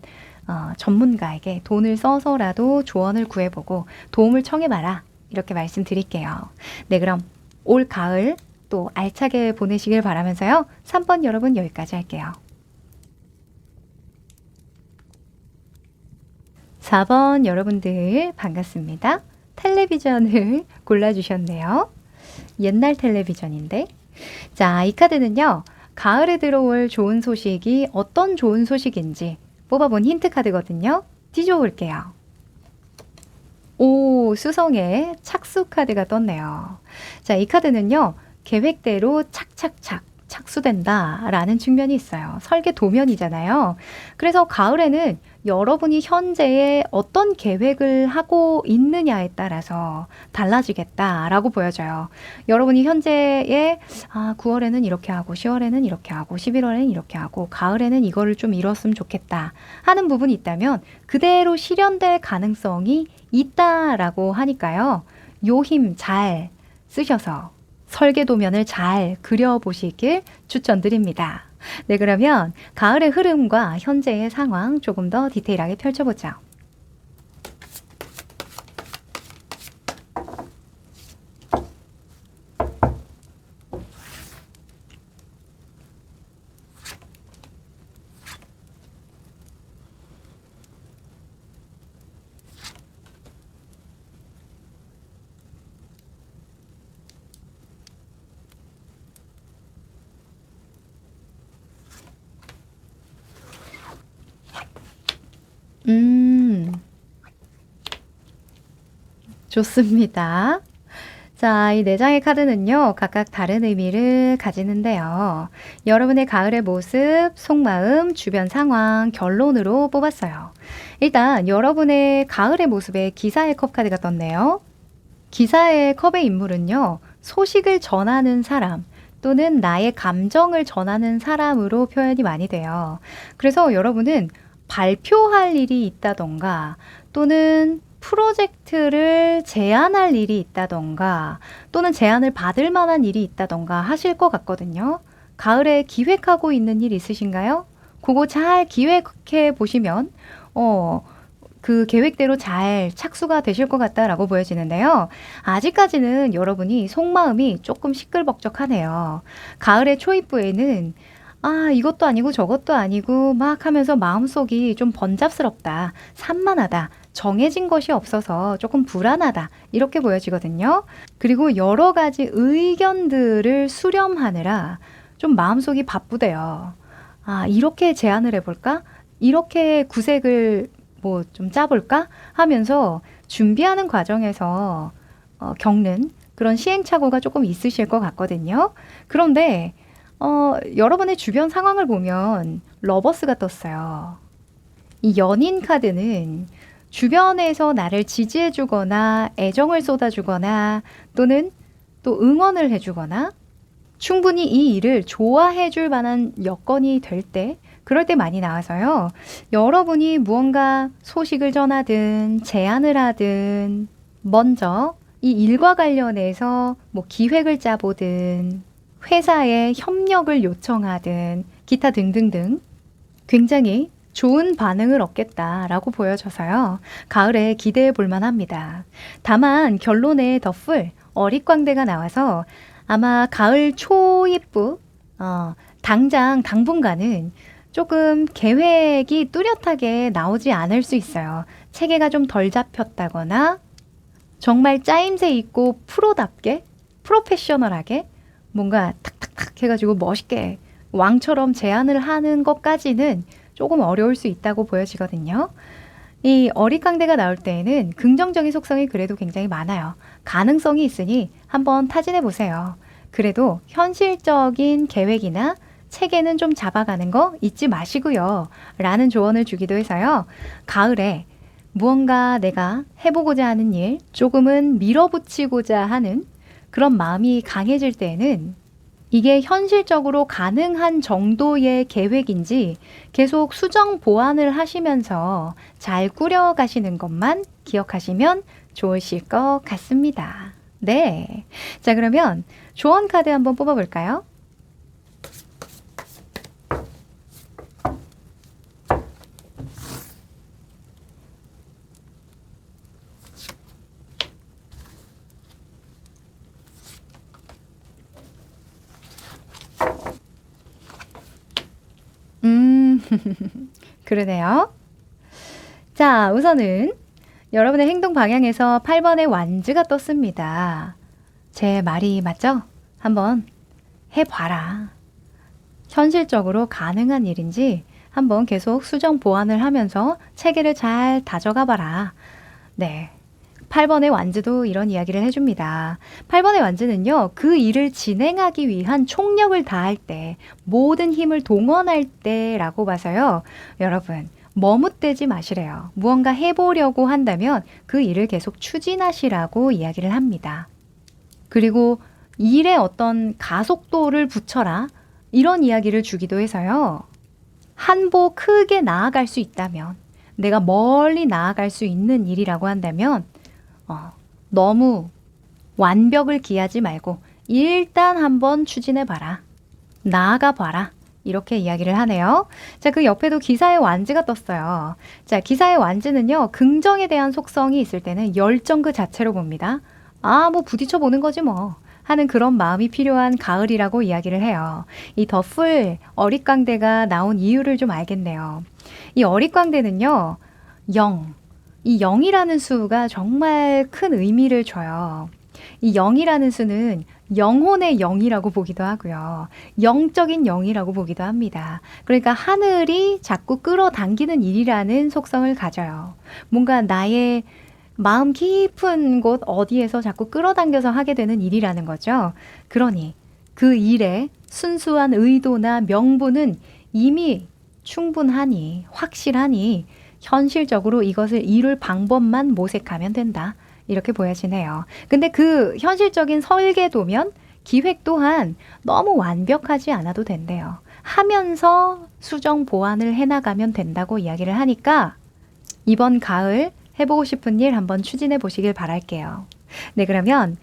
전문가에게 돈을 써서라도 조언을 구해보고 도움을 청해봐라 이렇게 말씀드릴게요. 네, 그럼 올 가을 또 알차게 보내시길 바라면서요. 3번 여러분 여기까지 할게요. 4번 여러분들 반갑습니다. 텔레비전을 골라주셨네요. 옛날 텔레비전인데. 자, 이 카드는요. 가을에 들어올 좋은 소식이 어떤 좋은 소식인지 뽑아본 힌트 카드거든요. 뒤져볼게요. 오, 수성의 착수 카드가 떴네요. 자, 이 카드는요. 계획대로 착착착 착수된다 라는 측면이 있어요. 설계 도면이잖아요. 그래서 가을에는 여러분이 현재에 어떤 계획을 하고 있느냐에 따라서 달라지겠다라고 보여져요. 여러분이 현재에 9월에는 이렇게 하고 10월에는 이렇게 하고 11월에는 이렇게 하고 가을에는 이거를 좀 이뤘으면 좋겠다 하는 부분이 있다면 그대로 실현될 가능성이 있다라고 하니까요. 요 힘 잘 쓰셔서 설계 도면을 잘 그려보시길 추천드립니다. 네, 그러면 가을의 흐름과 현재의 상황 조금 더 디테일하게 펼쳐보죠. 좋습니다. 자, 이 4장의 카드는요, 각각 다른 의미를 가지는데요. 여러분의 가을의 모습, 속마음, 주변 상황, 결론으로 뽑았어요. 일단 여러분의 가을의 모습에 기사의 컵 카드가 떴네요. 기사의 컵의 인물은요, 소식을 전하는 사람 또는 나의 감정을 전하는 사람으로 표현이 많이 돼요. 그래서 여러분은 발표할 일이 있다던가 또는 프로젝트를 제안할 일이 있다던가 또는 제안을 받을 만한 일이 있다던가 하실 것 같거든요. 가을에 기획하고 있는 일 있으신가요? 그거 잘 기획해 보시면 그 계획대로 잘 착수가 되실 것 같다라고 보여지는데요. 아직까지는 여러분이 속마음이 조금 시끌벅적하네요. 가을의 초입부에는 이것도 아니고 저것도 아니고 막 하면서 마음속이 좀 번잡스럽다, 산만하다, 정해진 것이 없어서 조금 불안하다 이렇게 보여지거든요. 그리고 여러 가지 의견들을 수렴하느라 좀 마음속이 바쁘대요. 이렇게 제안을 해볼까? 이렇게 구색을 뭐 좀 짜볼까? 하면서 준비하는 과정에서 겪는 그런 시행착오가 조금 있으실 것 같거든요. 그런데 여러분의 주변 상황을 보면 러버스가 떴어요. 이 연인 카드는 주변에서 나를 지지해주거나 애정을 쏟아주거나 또는 또 응원을 해주거나 충분히 이 일을 좋아해줄 만한 여건이 될 때 그럴 때 많이 나와서요. 여러분이 무언가 소식을 전하든 제안을 하든 먼저 이 일과 관련해서 뭐 기획을 짜보든 회사에 협력을 요청하든 기타 등등등 굉장히 좋은 반응을 얻겠다라고 보여져서요. 가을에 기대해 볼 만합니다. 다만 결론에 더 풀 어릿광대가 나와서 아마 가을 초입부, 당분간은 조금 계획이 뚜렷하게 나오지 않을 수 있어요. 체계가 좀 덜 잡혔다거나 정말 짜임새 있고 프로답게, 프로페셔널하게 뭔가 탁탁탁 해가지고 멋있게 왕처럼 제안을 하는 것까지는 조금 어려울 수 있다고 보여지거든요. 이 어릿광대가 나올 때에는 긍정적인 속성이 그래도 굉장히 많아요. 가능성이 있으니 한번 타진해 보세요. 그래도 현실적인 계획이나 체계는 좀 잡아가는 거 잊지 마시고요. 라는 조언을 주기도 해서요. 가을에 무언가 내가 해보고자 하는 일, 조금은 밀어붙이고자 하는 그런 마음이 강해질 때에는 이게 현실적으로 가능한 정도의 계획인지 계속 수정 보완을 하시면서 잘 꾸려가시는 것만 기억하시면 좋으실 것 같습니다. 네. 자, 그러면 조언 카드 한번 뽑아볼까요? 그러네요. 자, 우선은 여러분의 행동 방향에서 8번의 완즈가 떴습니다. 제 말이 맞죠? 한번 해봐라. 현실적으로 가능한 일인지 한번 계속 수정 보완을 하면서 체계를 잘 다져가 봐라. 네. 8번의 완즈도 이런 이야기를 해줍니다. 8번의 완즈는요, 그 일을 진행하기 위한 총력을 다할 때, 모든 힘을 동원할 때라고 봐서요, 여러분, 머뭇대지 마시래요. 무언가 해보려고 한다면 그 일을 계속 추진하시라고 이야기를 합니다. 그리고 일에 어떤 가속도를 붙여라. 이런 이야기를 주기도 해서요. 한 보 크게 나아갈 수 있다면, 내가 멀리 나아갈 수 있는 일이라고 한다면 너무 완벽을 기하지 말고 일단 한번 추진해 봐라. 나아가 봐라. 이렇게 이야기를 하네요. 자, 그 옆에도 기사의 완즈가 떴어요. 자, 기사의 완즈는요, 긍정에 대한 속성이 있을 때는 열정 그 자체로 봅니다. 뭐 부딪혀 보는 거지 뭐. 하는 그런 마음이 필요한 가을이라고 이야기를 해요. 이 더풀 어릿광대가 나온 이유를 좀 알겠네요. 이 어릿광대는요, 이 0이라는 수가 정말 큰 의미를 줘요. 이 0이라는 수는 영혼의 0이라고 보기도 하고요. 영적인 0이라고 보기도 합니다. 그러니까 하늘이 자꾸 끌어당기는 일이라는 속성을 가져요. 뭔가 나의 마음 깊은 곳 어디에서 자꾸 끌어당겨서 하게 되는 일이라는 거죠. 그러니 그 일의 순수한 의도나 명분은 이미 충분하니, 확실하니 현실적으로 이것을 이룰 방법만 모색하면 된다. 이렇게 보여지네요. 근데 그 현실적인 설계도면 기획 또한 너무 완벽하지 않아도 된대요. 하면서 수정 보완을 해나가면 된다고 이야기를 하니까 이번 가을 해보고 싶은 일 한번 추진해 보시길 바랄게요. 네, 그러면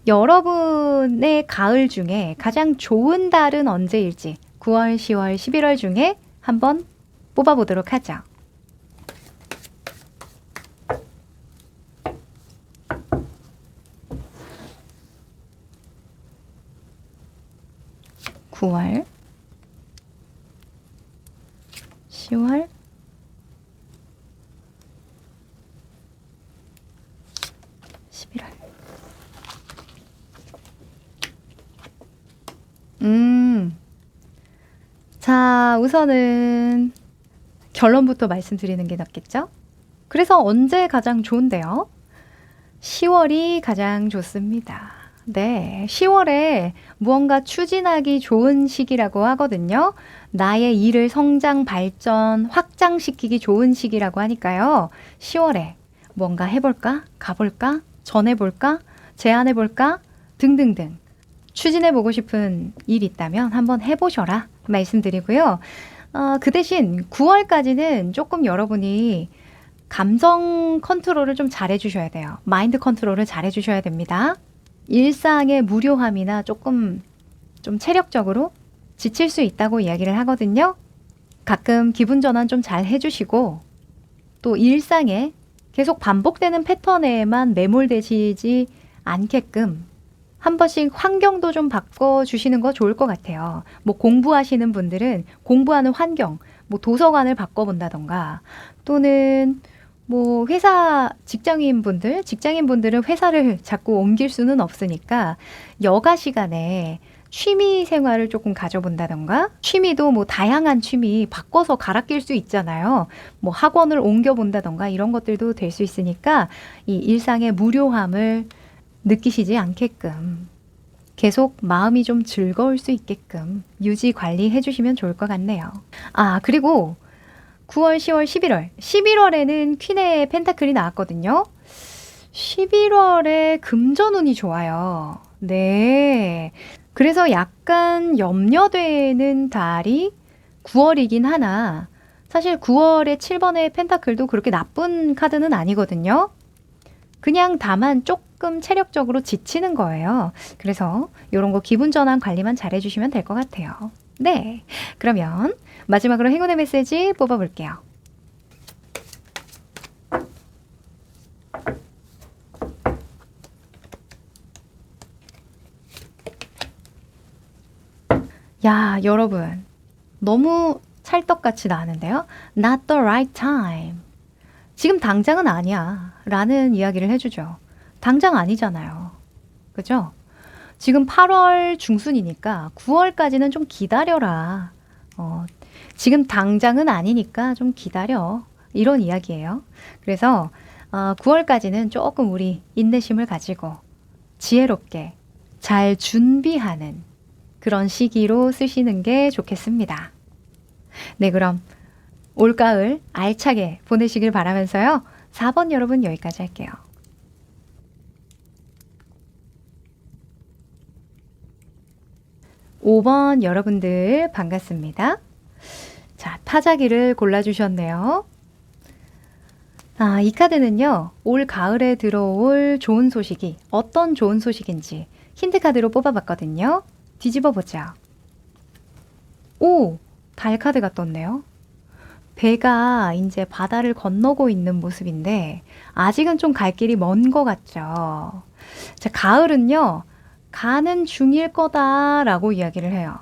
여러분의 가을 중에 가장 좋은 달은 언제일지 9월, 10월, 11월 중에 한번 뽑아보도록 하죠. (9월) (10월) (11월) 자, 우선은 결론부터 말씀드리는 게 낫겠죠? 그래서 언제 가장 좋은데요? 10월이 가장 좋습니다. 네, 10월에 무언가 추진하기 좋은 시기라고 하거든요. 나의 일을 성장, 발전, 확장시키기 좋은 시기라고 하니까요. 10월에 뭔가 해볼까? 가볼까? 전해볼까? 제안해볼까? 등등등 추진해보고 싶은 일 있다면 한번 해보셔라 말씀드리고요. 그 대신 9월까지는 조금 여러분이 감정 컨트롤을 좀 잘해주셔야 돼요. 마인드 컨트롤을 잘해주셔야 됩니다. 일상의 무료함이나 조금 좀 체력적으로 지칠 수 있다고 이야기를 하거든요. 가끔 기분 전환 좀 잘 해주시고 또 일상에 계속 반복되는 패턴에만 매몰되시지 않게끔 한 번씩 환경도 좀 바꿔주시는 거 좋을 것 같아요. 뭐 공부하시는 분들은 공부하는 환경, 뭐 도서관을 바꿔본다던가 또는 뭐 회사 직장인분들은 회사를 자꾸 옮길 수는 없으니까 여가 시간에 취미 생활을 조금 가져본다던가 취미도 뭐 다양한 취미 바꿔서 갈아 낄 수 있잖아요. 뭐 학원을 옮겨본다던가 이런 것들도 될 수 있으니까 이 일상의 무료함을 느끼시지 않게끔 계속 마음이 좀 즐거울 수 있게끔 유지 관리해 주시면 좋을 것 같네요. 아, 그리고 9월, 10월, 11월. 11월에는 퀸의 펜타클이 나왔거든요. 11월에 금전운이 좋아요. 네. 그래서 약간 염려되는 달이 9월이긴 하나, 사실 9월에 7번의 펜타클도 그렇게 나쁜 카드는 아니거든요. 그냥 다만 조금 체력적으로 지치는 거예요. 그래서 이런 거 기분 전환 관리만 잘 해주시면 될 것 같아요. 네. 그러면 마지막으로 행운의 메시지 뽑아볼게요. 야, 여러분. 너무 찰떡같이 나왔는데요. Not the right time. 지금 당장은 아니야. 라는 이야기를 해주죠. 당장 아니잖아요. 그죠? 지금 8월 중순이니까 9월까지는 좀 기다려라. 지금 당장은 아니니까 좀 기다려. 이런 이야기예요. 그래서 9월까지는 조금 우리 인내심을 가지고 지혜롭게 잘 준비하는 그런 시기로 쓰시는 게 좋겠습니다. 네, 그럼 올가을 알차게 보내시길 바라면서요. 4번 여러분 여기까지 할게요. (5번) 여러분들 반갑습니다. 자, 타자기를 골라주셨네요. 이 카드는요, 올 가을에 들어올 좋은 소식이 어떤 좋은 소식인지 힌트 카드로 뽑아봤거든요. 뒤집어 보자. 오! 달 카드가 떴네요. 배가 이제 바다를 건너고 있는 모습인데 아직은 좀 갈 길이 먼 것 같죠. 자, 가을은요, 가는 중일 거다라고 이야기를 해요.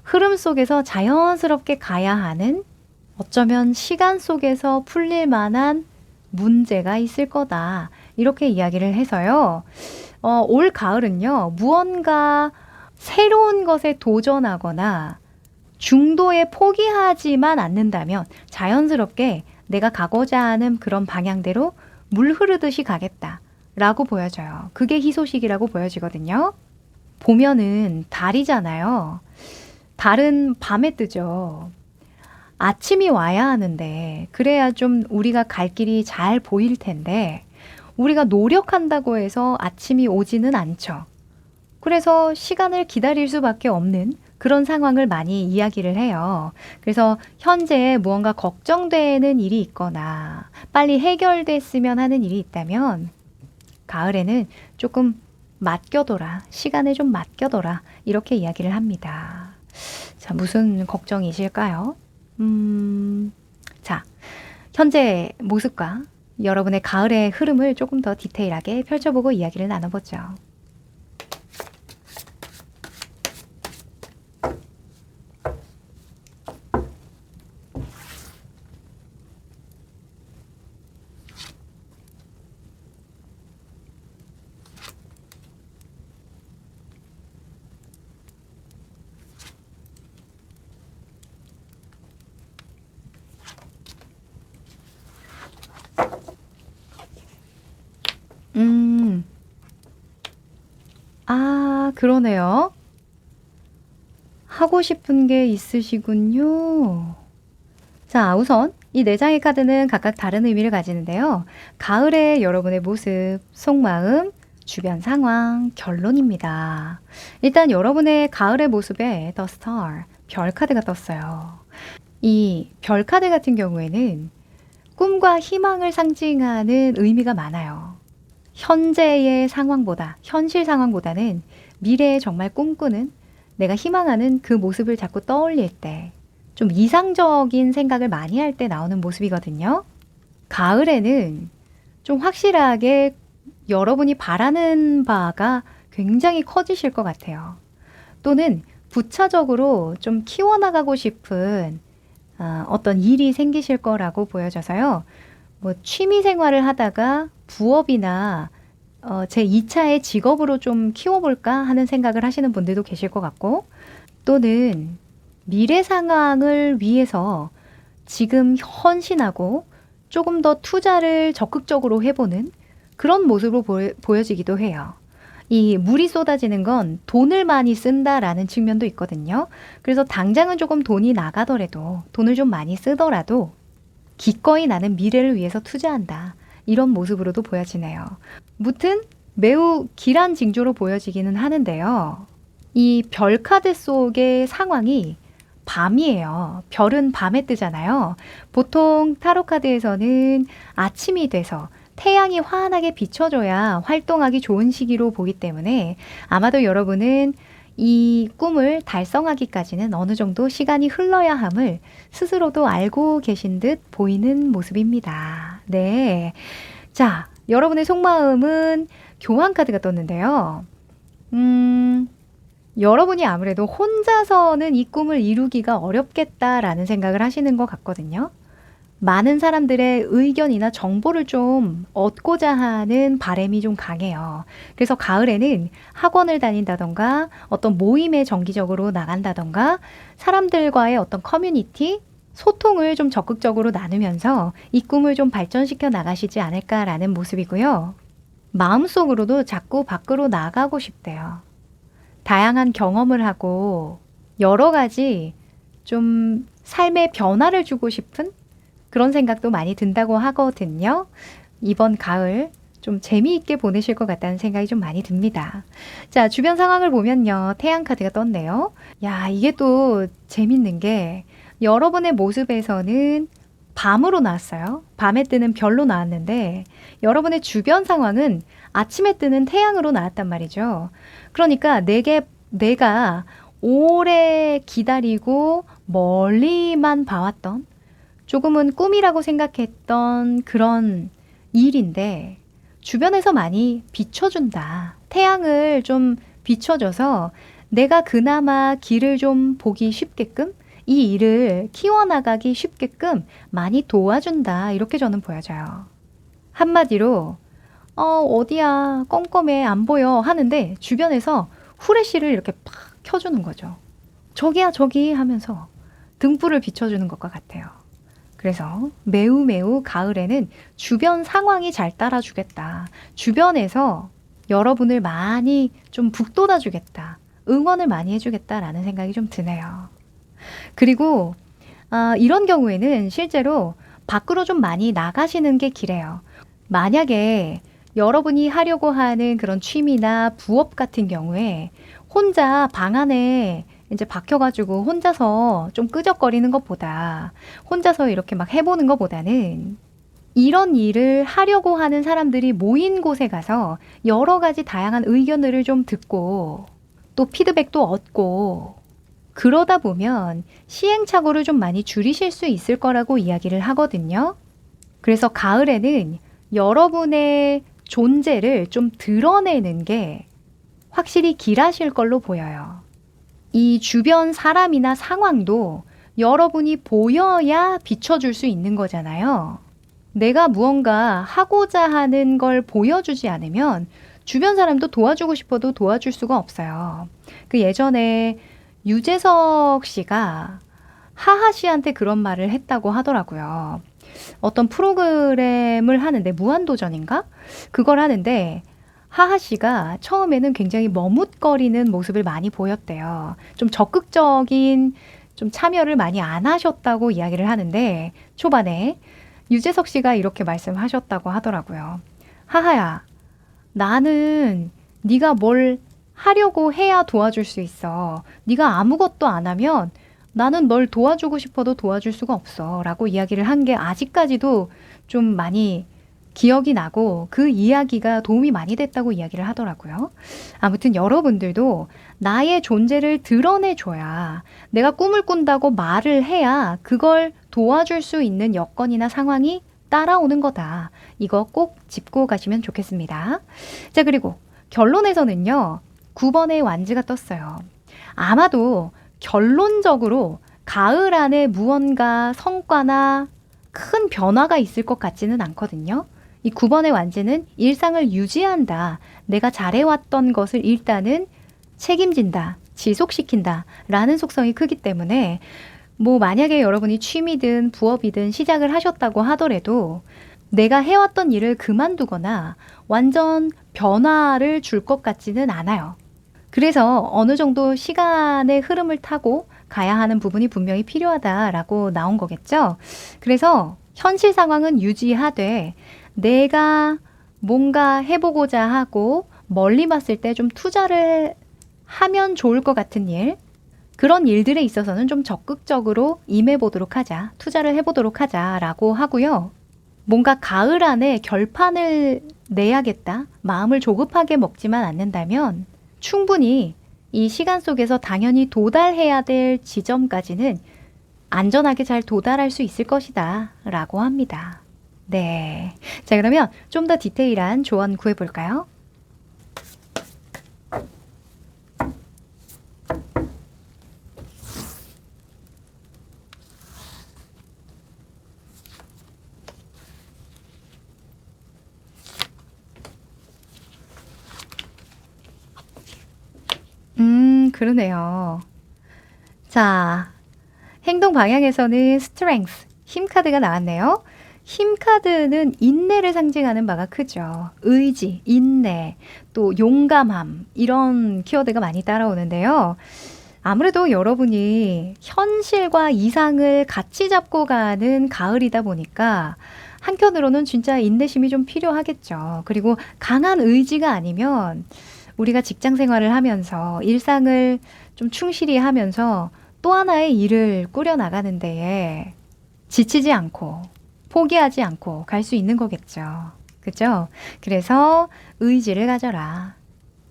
흐름 속에서 자연스럽게 가야 하는, 어쩌면 시간 속에서 풀릴 만한 문제가 있을 거다. 이렇게 이야기를 해서요. 올 가을은요, 무언가 새로운 것에 도전하거나 중도에 포기하지만 않는다면 자연스럽게 내가 가고자 하는 그런 방향대로 물 흐르듯이 가겠다 라고 보여져요. 그게 희소식이라고 보여지거든요. 보면은 달이잖아요. 달은 밤에 뜨죠. 아침이 와야 하는데 그래야 좀 우리가 갈 길이 잘 보일 텐데 우리가 노력한다고 해서 아침이 오지는 않죠. 그래서 시간을 기다릴 수밖에 없는 그런 상황을 많이 이야기를 해요. 그래서 현재 무언가 걱정되는 일이 있거나 빨리 해결됐으면 하는 일이 있다면 가을에는 조금 맡겨둬라. 시간을 좀 맡겨둬라. 이렇게 이야기를 합니다. 자, 무슨 걱정이실까요? 자, 현재 모습과 여러분의 가을의 흐름을 조금 더 디테일하게 펼쳐보고 이야기를 나눠보죠. 그러네요. 하고 싶은 게 있으시군요. 자, 우선 이 4장의 카드는 각각 다른 의미를 가지는데요. 가을의 여러분의 모습, 속마음, 주변 상황, 결론입니다. 일단 여러분의 가을의 모습에 The Star, 별 카드가 떴어요. 이 별 카드 같은 경우에는 꿈과 희망을 상징하는 의미가 많아요. 현재의 상황보다, 현실 상황보다는 미래에 정말 꿈꾸는, 내가 희망하는 그 모습을 자꾸 떠올릴 때, 좀 이상적인 생각을 많이 할 때 나오는 모습이거든요. 가을에는 좀 확실하게 여러분이 바라는 바가 굉장히 커지실 것 같아요. 또는 부차적으로 좀 키워나가고 싶은 어떤 일이 생기실 거라고 보여져서요. 뭐 취미 생활을 하다가 부업이나 제 2차의 직업으로 좀 키워볼까 하는 생각을 하시는 분들도 계실 것 같고, 또는 미래 상황을 위해서 지금 헌신하고 조금 더 투자를 적극적으로 해보는 그런 모습으로 보여지기도 해요. 이 물이 쏟아지는 건 돈을 많이 쓴다라는 측면도 있거든요. 그래서 당장은 조금 돈이 나가더라도, 돈을 좀 많이 쓰더라도 기꺼이 나는 미래를 위해서 투자한다. 이런 모습으로도 보여지네요. 무튼 매우 길한 징조로 보여지기는 하는데요. 이 별 카드 속의 상황이 밤이에요. 별은 밤에 뜨잖아요. 보통 타로 카드에서는 아침이 돼서 태양이 환하게 비춰줘야 활동하기 좋은 시기로 보기 때문에 아마도 여러분은 이 꿈을 달성하기까지는 어느 정도 시간이 흘러야 함을 스스로도 알고 계신 듯 보이는 모습입니다. 네. 자, 여러분의 속마음은 교환 카드가 떴는데요. 여러분이 아무래도 혼자서는 이 꿈을 이루기가 어렵겠다라는 생각을 하시는 것 같거든요. 많은 사람들의 의견이나 정보를 좀 얻고자 하는 바람이 좀 강해요. 그래서 가을에는 학원을 다닌다던가 어떤 모임에 정기적으로 나간다던가 사람들과의 어떤 커뮤니티, 소통을 좀 적극적으로 나누면서 이 꿈을 좀 발전시켜 나가시지 않을까라는 모습이고요. 마음속으로도 자꾸 밖으로 나가고 싶대요. 다양한 경험을 하고 여러 가지 좀 삶의 변화를 주고 싶은 그런 생각도 많이 든다고 하거든요. 이번 가을 좀 재미있게 보내실 것 같다는 생각이 좀 많이 듭니다. 자, 주변 상황을 보면요. 태양 카드가 떴네요. 야, 이게 또 재밌는 게 여러분의 모습에서는 밤으로 나왔어요. 밤에 뜨는 별로 나왔는데 여러분의 주변 상황은 아침에 뜨는 태양으로 나왔단 말이죠. 그러니까 내가 오래 기다리고 멀리만 봐왔던 조금은 꿈이라고 생각했던 그런 일인데 주변에서 많이 비춰준다. 태양을 좀 비춰줘서 내가 그나마 길을 좀 보기 쉽게끔 이 일을 키워나가기 쉽게끔 많이 도와준다. 이렇게 저는 보여져요. 한마디로 어디야 껌껌해 안 보여 하는데 주변에서 후레쉬를 이렇게 팍 켜주는 거죠. 저기야 저기 하면서 등불을 비춰주는 것과 같아요. 그래서 매우 가을에는 주변 상황이 잘 따라주겠다. 주변에서 여러분을 많이 좀 북돋아 주겠다. 응원을 많이 해주겠다라는 생각이 좀 드네요. 그리고 이런 경우에는 실제로 밖으로 좀 많이 나가시는 게 기래요. 만약에 여러분이 하려고 하는 그런 취미나 부업 같은 경우에 혼자 방 안에 이제 박혀가지고 혼자서 좀 끄적거리는 것보다 혼자서 이렇게 막 해보는 것보다는 이런 일을 하려고 하는 사람들이 모인 곳에 가서 여러 가지 다양한 의견들을 좀 듣고 또 피드백도 얻고 그러다 보면 시행착오를 좀 많이 줄이실 수 있을 거라고 이야기를 하거든요. 그래서 가을에는 여러분의 존재를 좀 드러내는 게 확실히 길하실 걸로 보여요. 이 주변 사람이나 상황도 여러분이 보여야 비춰줄 수 있는 거잖아요. 내가 무언가 하고자 하는 걸 보여주지 않으면 주변 사람도 도와주고 싶어도 도와줄 수가 없어요. 그 예전에 유재석 씨가 하하 씨한테 그런 말을 했다고 하더라고요. 어떤 프로그램을 하는데 무한도전인가? 그걸 하는데 하하 씨가 처음에는 굉장히 머뭇거리는 모습을 많이 보였대요. 좀 적극적인 좀 참여를 많이 안 하셨다고 이야기를 하는데 초반에 유재석 씨가 이렇게 말씀하셨다고 하더라고요. 하하야, 나는 네가 뭘 하려고 해야 도와줄 수 있어. 네가 아무것도 안 하면 나는 널 도와주고 싶어도 도와줄 수가 없어. 라고 이야기를 한 게 아직까지도 좀 많이 기억이 나고 그 이야기가 도움이 많이 됐다고 이야기를 하더라고요. 아무튼 여러분들도 나의 존재를 드러내줘야 내가 꿈을 꾼다고 말을 해야 그걸 도와줄 수 있는 여건이나 상황이 따라오는 거다. 이거 꼭 짚고 가시면 좋겠습니다. 자, 그리고 결론에서는요. 9번의 완즈가 떴어요. 아마도 결론적으로 가을 안에 무언가 성과나 큰 변화가 있을 것 같지는 않거든요. 이 9번의 완즈는 일상을 유지한다. 내가 잘해왔던 것을 일단은 책임진다. 지속시킨다. 라는 속성이 크기 때문에 뭐 만약에 여러분이 취미든 부업이든 시작을 하셨다고 하더라도 내가 해왔던 일을 그만두거나 완전 변화를 줄 것 같지는 않아요. 그래서 어느 정도 시간의 흐름을 타고 가야 하는 부분이 분명히 필요하다라고 나온 거겠죠. 그래서 현실 상황은 유지하되 내가 뭔가 해보고자 하고 멀리 봤을 때 좀 투자를 하면 좋을 것 같은 일, 그런 일들에 있어서는 좀 적극적으로 임해보도록 하자, 투자를 해보도록 하자라고 하고요. 뭔가 가을 안에 결판을 내야겠다, 마음을 조급하게 먹지만 않는다면 충분히 이 시간 속에서 당연히 도달해야 될 지점까지는 안전하게 잘 도달할 수 있을 것이다 라고 합니다. 네. 자, 그러면 좀 더 디테일한 조언 구해볼까요? 그러네요. 자, 행동 방향에서는 strength, 힘 카드가 나왔네요. 힘 카드는 인내를 상징하는 바가 크죠. 의지, 인내, 또 용감함, 이런 키워드가 많이 따라오는데요. 아무래도 여러분이 현실과 이상을 같이 잡고 가는 가을이다 보니까 한편으로는 진짜 인내심이 좀 필요하겠죠. 그리고 강한 의지가 아니면 우리가 직장 생활을 하면서 일상을 좀 충실히 하면서 또 하나의 일을 꾸려나가는 데에 지치지 않고 포기하지 않고 갈 수 있는 거겠죠. 그죠? 그래서 의지를 가져라.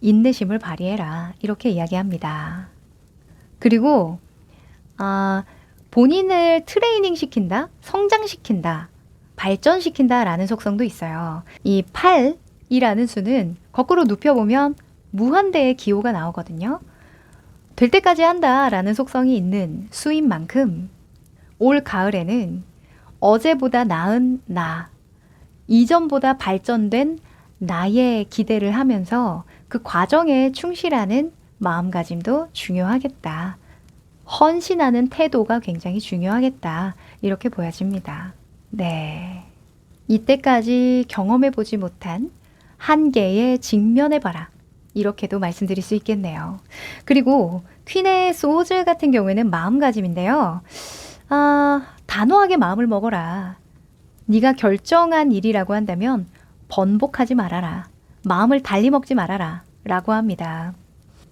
인내심을 발휘해라. 이렇게 이야기합니다. 그리고 본인을 트레이닝 시킨다, 성장시킨다, 발전시킨다 라는 속성도 있어요. 이 8이라는 수는 거꾸로 눕혀보면 무한대의 기호가 나오거든요. 될 때까지 한다 라는 속성이 있는 수인 만큼 올 가을에는 어제보다 나은 나, 이전보다 발전된 나의 기대를 하면서 그 과정에 충실하는 마음가짐도 중요하겠다. 헌신하는 태도가 굉장히 중요하겠다. 이렇게 보여집니다. 네. 이때까지 경험해보지 못한 한계에 직면해봐라. 이렇게도 말씀드릴 수 있겠네요. 그리고 퀸의 소즈 같은 경우에는 마음가짐인데요. 단호하게 마음을 먹어라. 네가 결정한 일이라고 한다면 번복하지 말아라. 마음을 달리 먹지 말아라. 라고 합니다.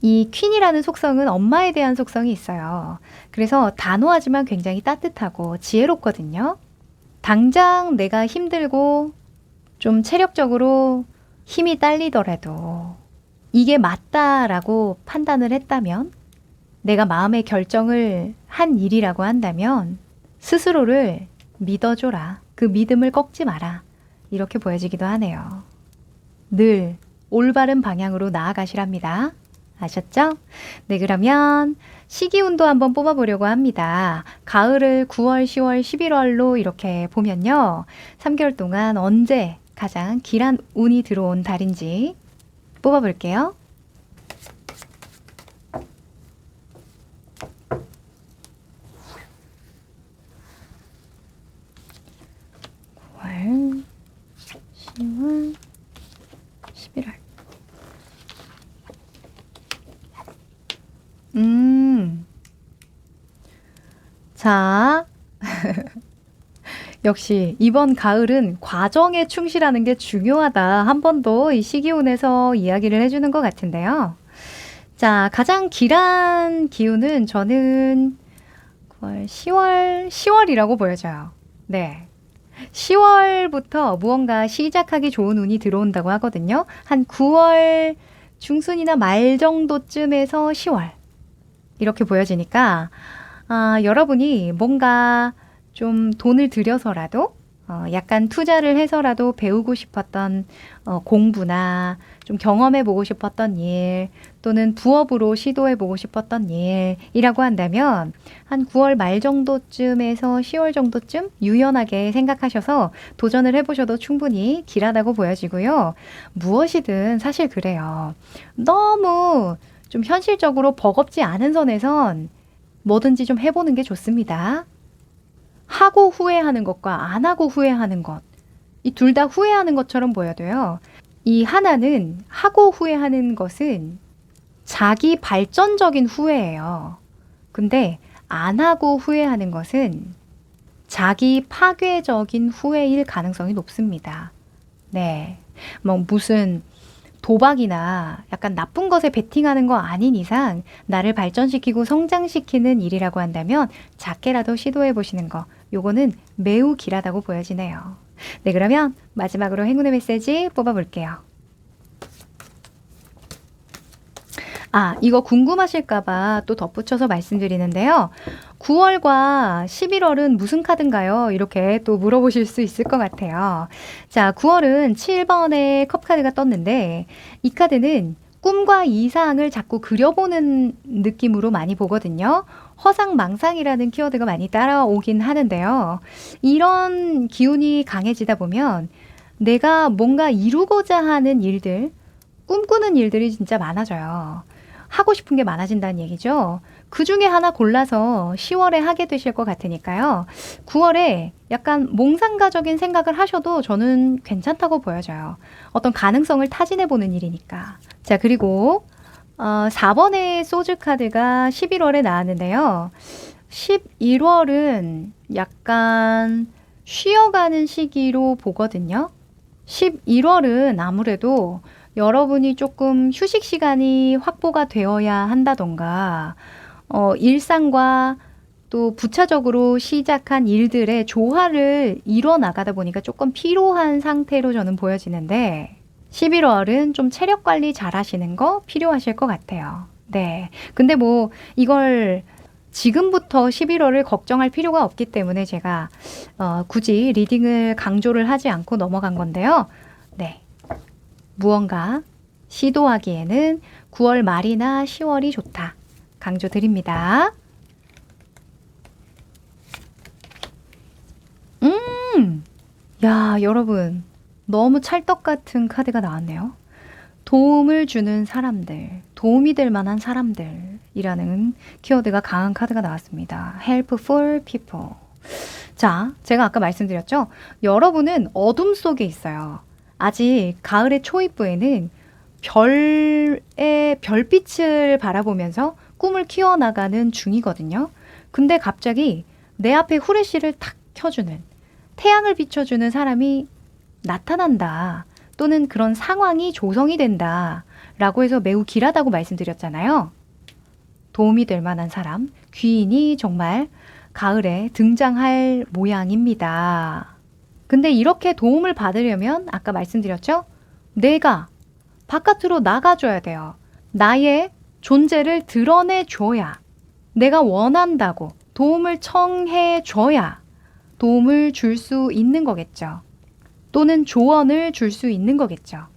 이 퀸이라는 속성은 엄마에 대한 속성이 있어요. 그래서 단호하지만 굉장히 따뜻하고 지혜롭거든요. 당장 내가 힘들고 좀 체력적으로 힘이 딸리더라도 이게 맞다라고 판단을 했다면, 내가 마음의 결정을 한 일이라고 한다면 스스로를 믿어줘라. 그 믿음을 꺾지 마라. 이렇게 보여지기도 하네요. 늘 올바른 방향으로 나아가시랍니다. 아셨죠? 네, 그러면 시기운도 한번 뽑아보려고 합니다. 가을을 9월, 10월, 11월로 이렇게 보면요. 3개월 동안 언제 가장 길한 운이 들어온 달인지 뽑아볼게요. (9월) (10월) (11월) 자, 역시 이번 가을은 과정에 충실하는 게 중요하다. 한 번 더 이 시기운에서 이야기를 해주는 것 같은데요. 자, 가장 길한 기운은 저는 9월, 10월이라고 보여져요. 네. 10월부터 무언가 시작하기 좋은 운이 들어온다고 하거든요. 한 9월 중순이나 말 정도쯤에서 10월. 이렇게 보여지니까, 여러분이 뭔가 좀 돈을 들여서라도 약간 투자를 해서라도 배우고 싶었던 공부나 좀 경험해보고 싶었던 일 또는 부업으로 시도해보고 싶었던 일이라고 한다면 한 9월 말 정도쯤에서 10월 정도쯤 유연하게 생각하셔서 도전을 해보셔도 충분히 길하다고 보여지고요. 무엇이든 사실 그래요. 너무 좀 현실적으로 버겁지 않은 선에선 뭐든지 좀 해보는 게 좋습니다. 하고 후회하는 것과 안 하고 후회하는 것. 이 둘 다 후회하는 것처럼 보여도요. 이 하나는 하고 후회하는 것은 자기 발전적인 후회예요. 근데 안 하고 후회하는 것은 자기 파괴적인 후회일 가능성이 높습니다. 네. 뭐 무슨 도박이나 약간 나쁜 것에 베팅하는 거 아닌 이상 나를 발전시키고 성장시키는 일이라고 한다면 작게라도 시도해 보시는 거. 요거는 매우 길하다고 보여지네요. 네, 그러면 마지막으로 행운의 메시지 뽑아볼게요. 이거 궁금하실까봐 또 덧붙여서 말씀드리는데요. 9월과 11월은 무슨 카드인가요? 이렇게 또 물어보실 수 있을 것 같아요. 자, 9월은 7번의 컵 카드가 떴는데 이 카드는 꿈과 이상을 자꾸 그려보는 느낌으로 많이 보거든요. 허상망상이라는 키워드가 많이 따라오긴 하는데요. 이런 기운이 강해지다 보면 내가 뭔가 이루고자 하는 일들, 꿈꾸는 일들이 진짜 많아져요. 하고 싶은 게 많아진다는 얘기죠. 그 중에 하나 골라서 10월에 하게 되실 것 같으니까요. 9월에 약간 몽상가적인 생각을 하셔도 저는 괜찮다고 보여져요. 어떤 가능성을 타진해보는 일이니까. 자, 그리고 4번의 소주 카드가 11월에 나왔는데요. 11월은 약간 쉬어가는 시기로 보거든요. 11월은 아무래도 여러분이 조금 휴식 시간이 확보가 되어야 한다던가, 일상과 또 부차적으로 시작한 일들의 조화를 이뤄 나가다 보니까 조금 피로한 상태로 저는 보여지는데, 11월은 좀 체력 관리 잘 하시는 거 필요하실 것 같아요. 네. 근데 뭐, 이걸 지금부터 11월을 걱정할 필요가 없기 때문에 제가, 굳이 리딩을 강조를 하지 않고 넘어간 건데요. 네. 무언가 시도하기에는 9월 말이나 10월이 좋다. 강조드립니다. 야, 여러분. 너무 찰떡 같은 카드가 나왔네요. 도움을 주는 사람들, 도움이 될 만한 사람들이라는 키워드가 강한 카드가 나왔습니다. Helpful people. 자, 제가 아까 말씀드렸죠? 여러분은 어둠 속에 있어요. 아직 가을의 초입부에는 별빛을 바라보면서 꿈을 키워나가는 중이거든요. 근데 갑자기 내 앞에 후레쉬를 탁 켜주는, 태양을 비춰주는 사람이 나타난다. 또는 그런 상황이 조성이 된다. 라고 해서 매우 길하다고 말씀드렸잖아요. 도움이 될 만한 사람, 귀인이 정말 가을에 등장할 모양입니다. 근데 이렇게 도움을 받으려면 아까 말씀드렸죠? 내가 바깥으로 나가줘야 돼요. 나의 존재를 드러내줘야, 내가 원한다고 도움을 청해줘야 도움을 줄 수 있는 거겠죠. 또는 조언을 줄 수 있는 거겠죠.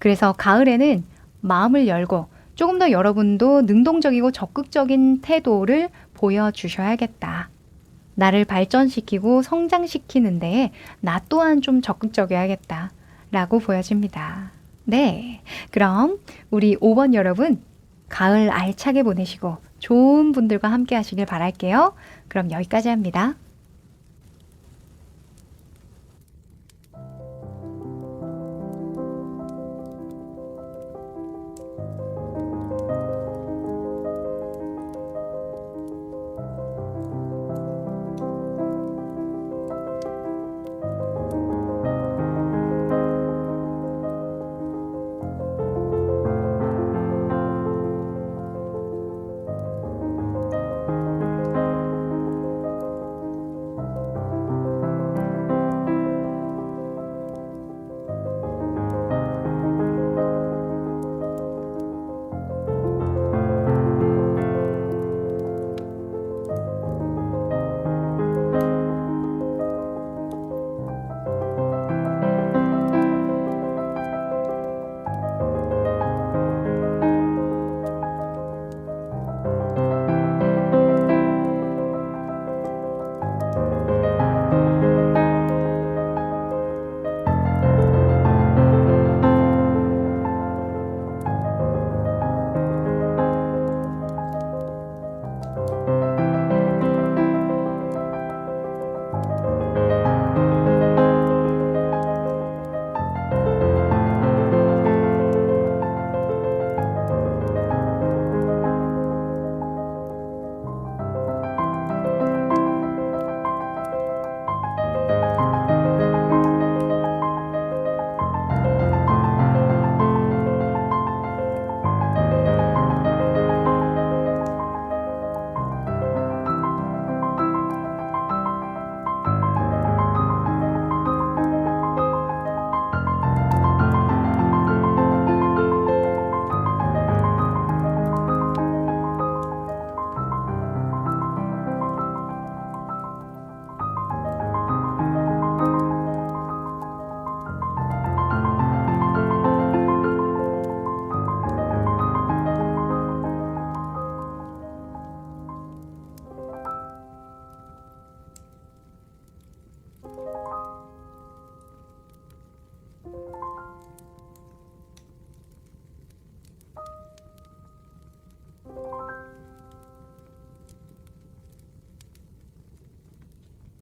그래서 가을에는 마음을 열고 조금 더 여러분도 능동적이고 적극적인 태도를 보여주셔야겠다. 나를 발전시키고 성장시키는 데에 나 또한 좀 적극적이어야겠다. 라고 보여집니다. 네. 그럼 우리 5번 여러분, 가을 알차게 보내시고 좋은 분들과 함께 하시길 바랄게요. 그럼 여기까지 합니다.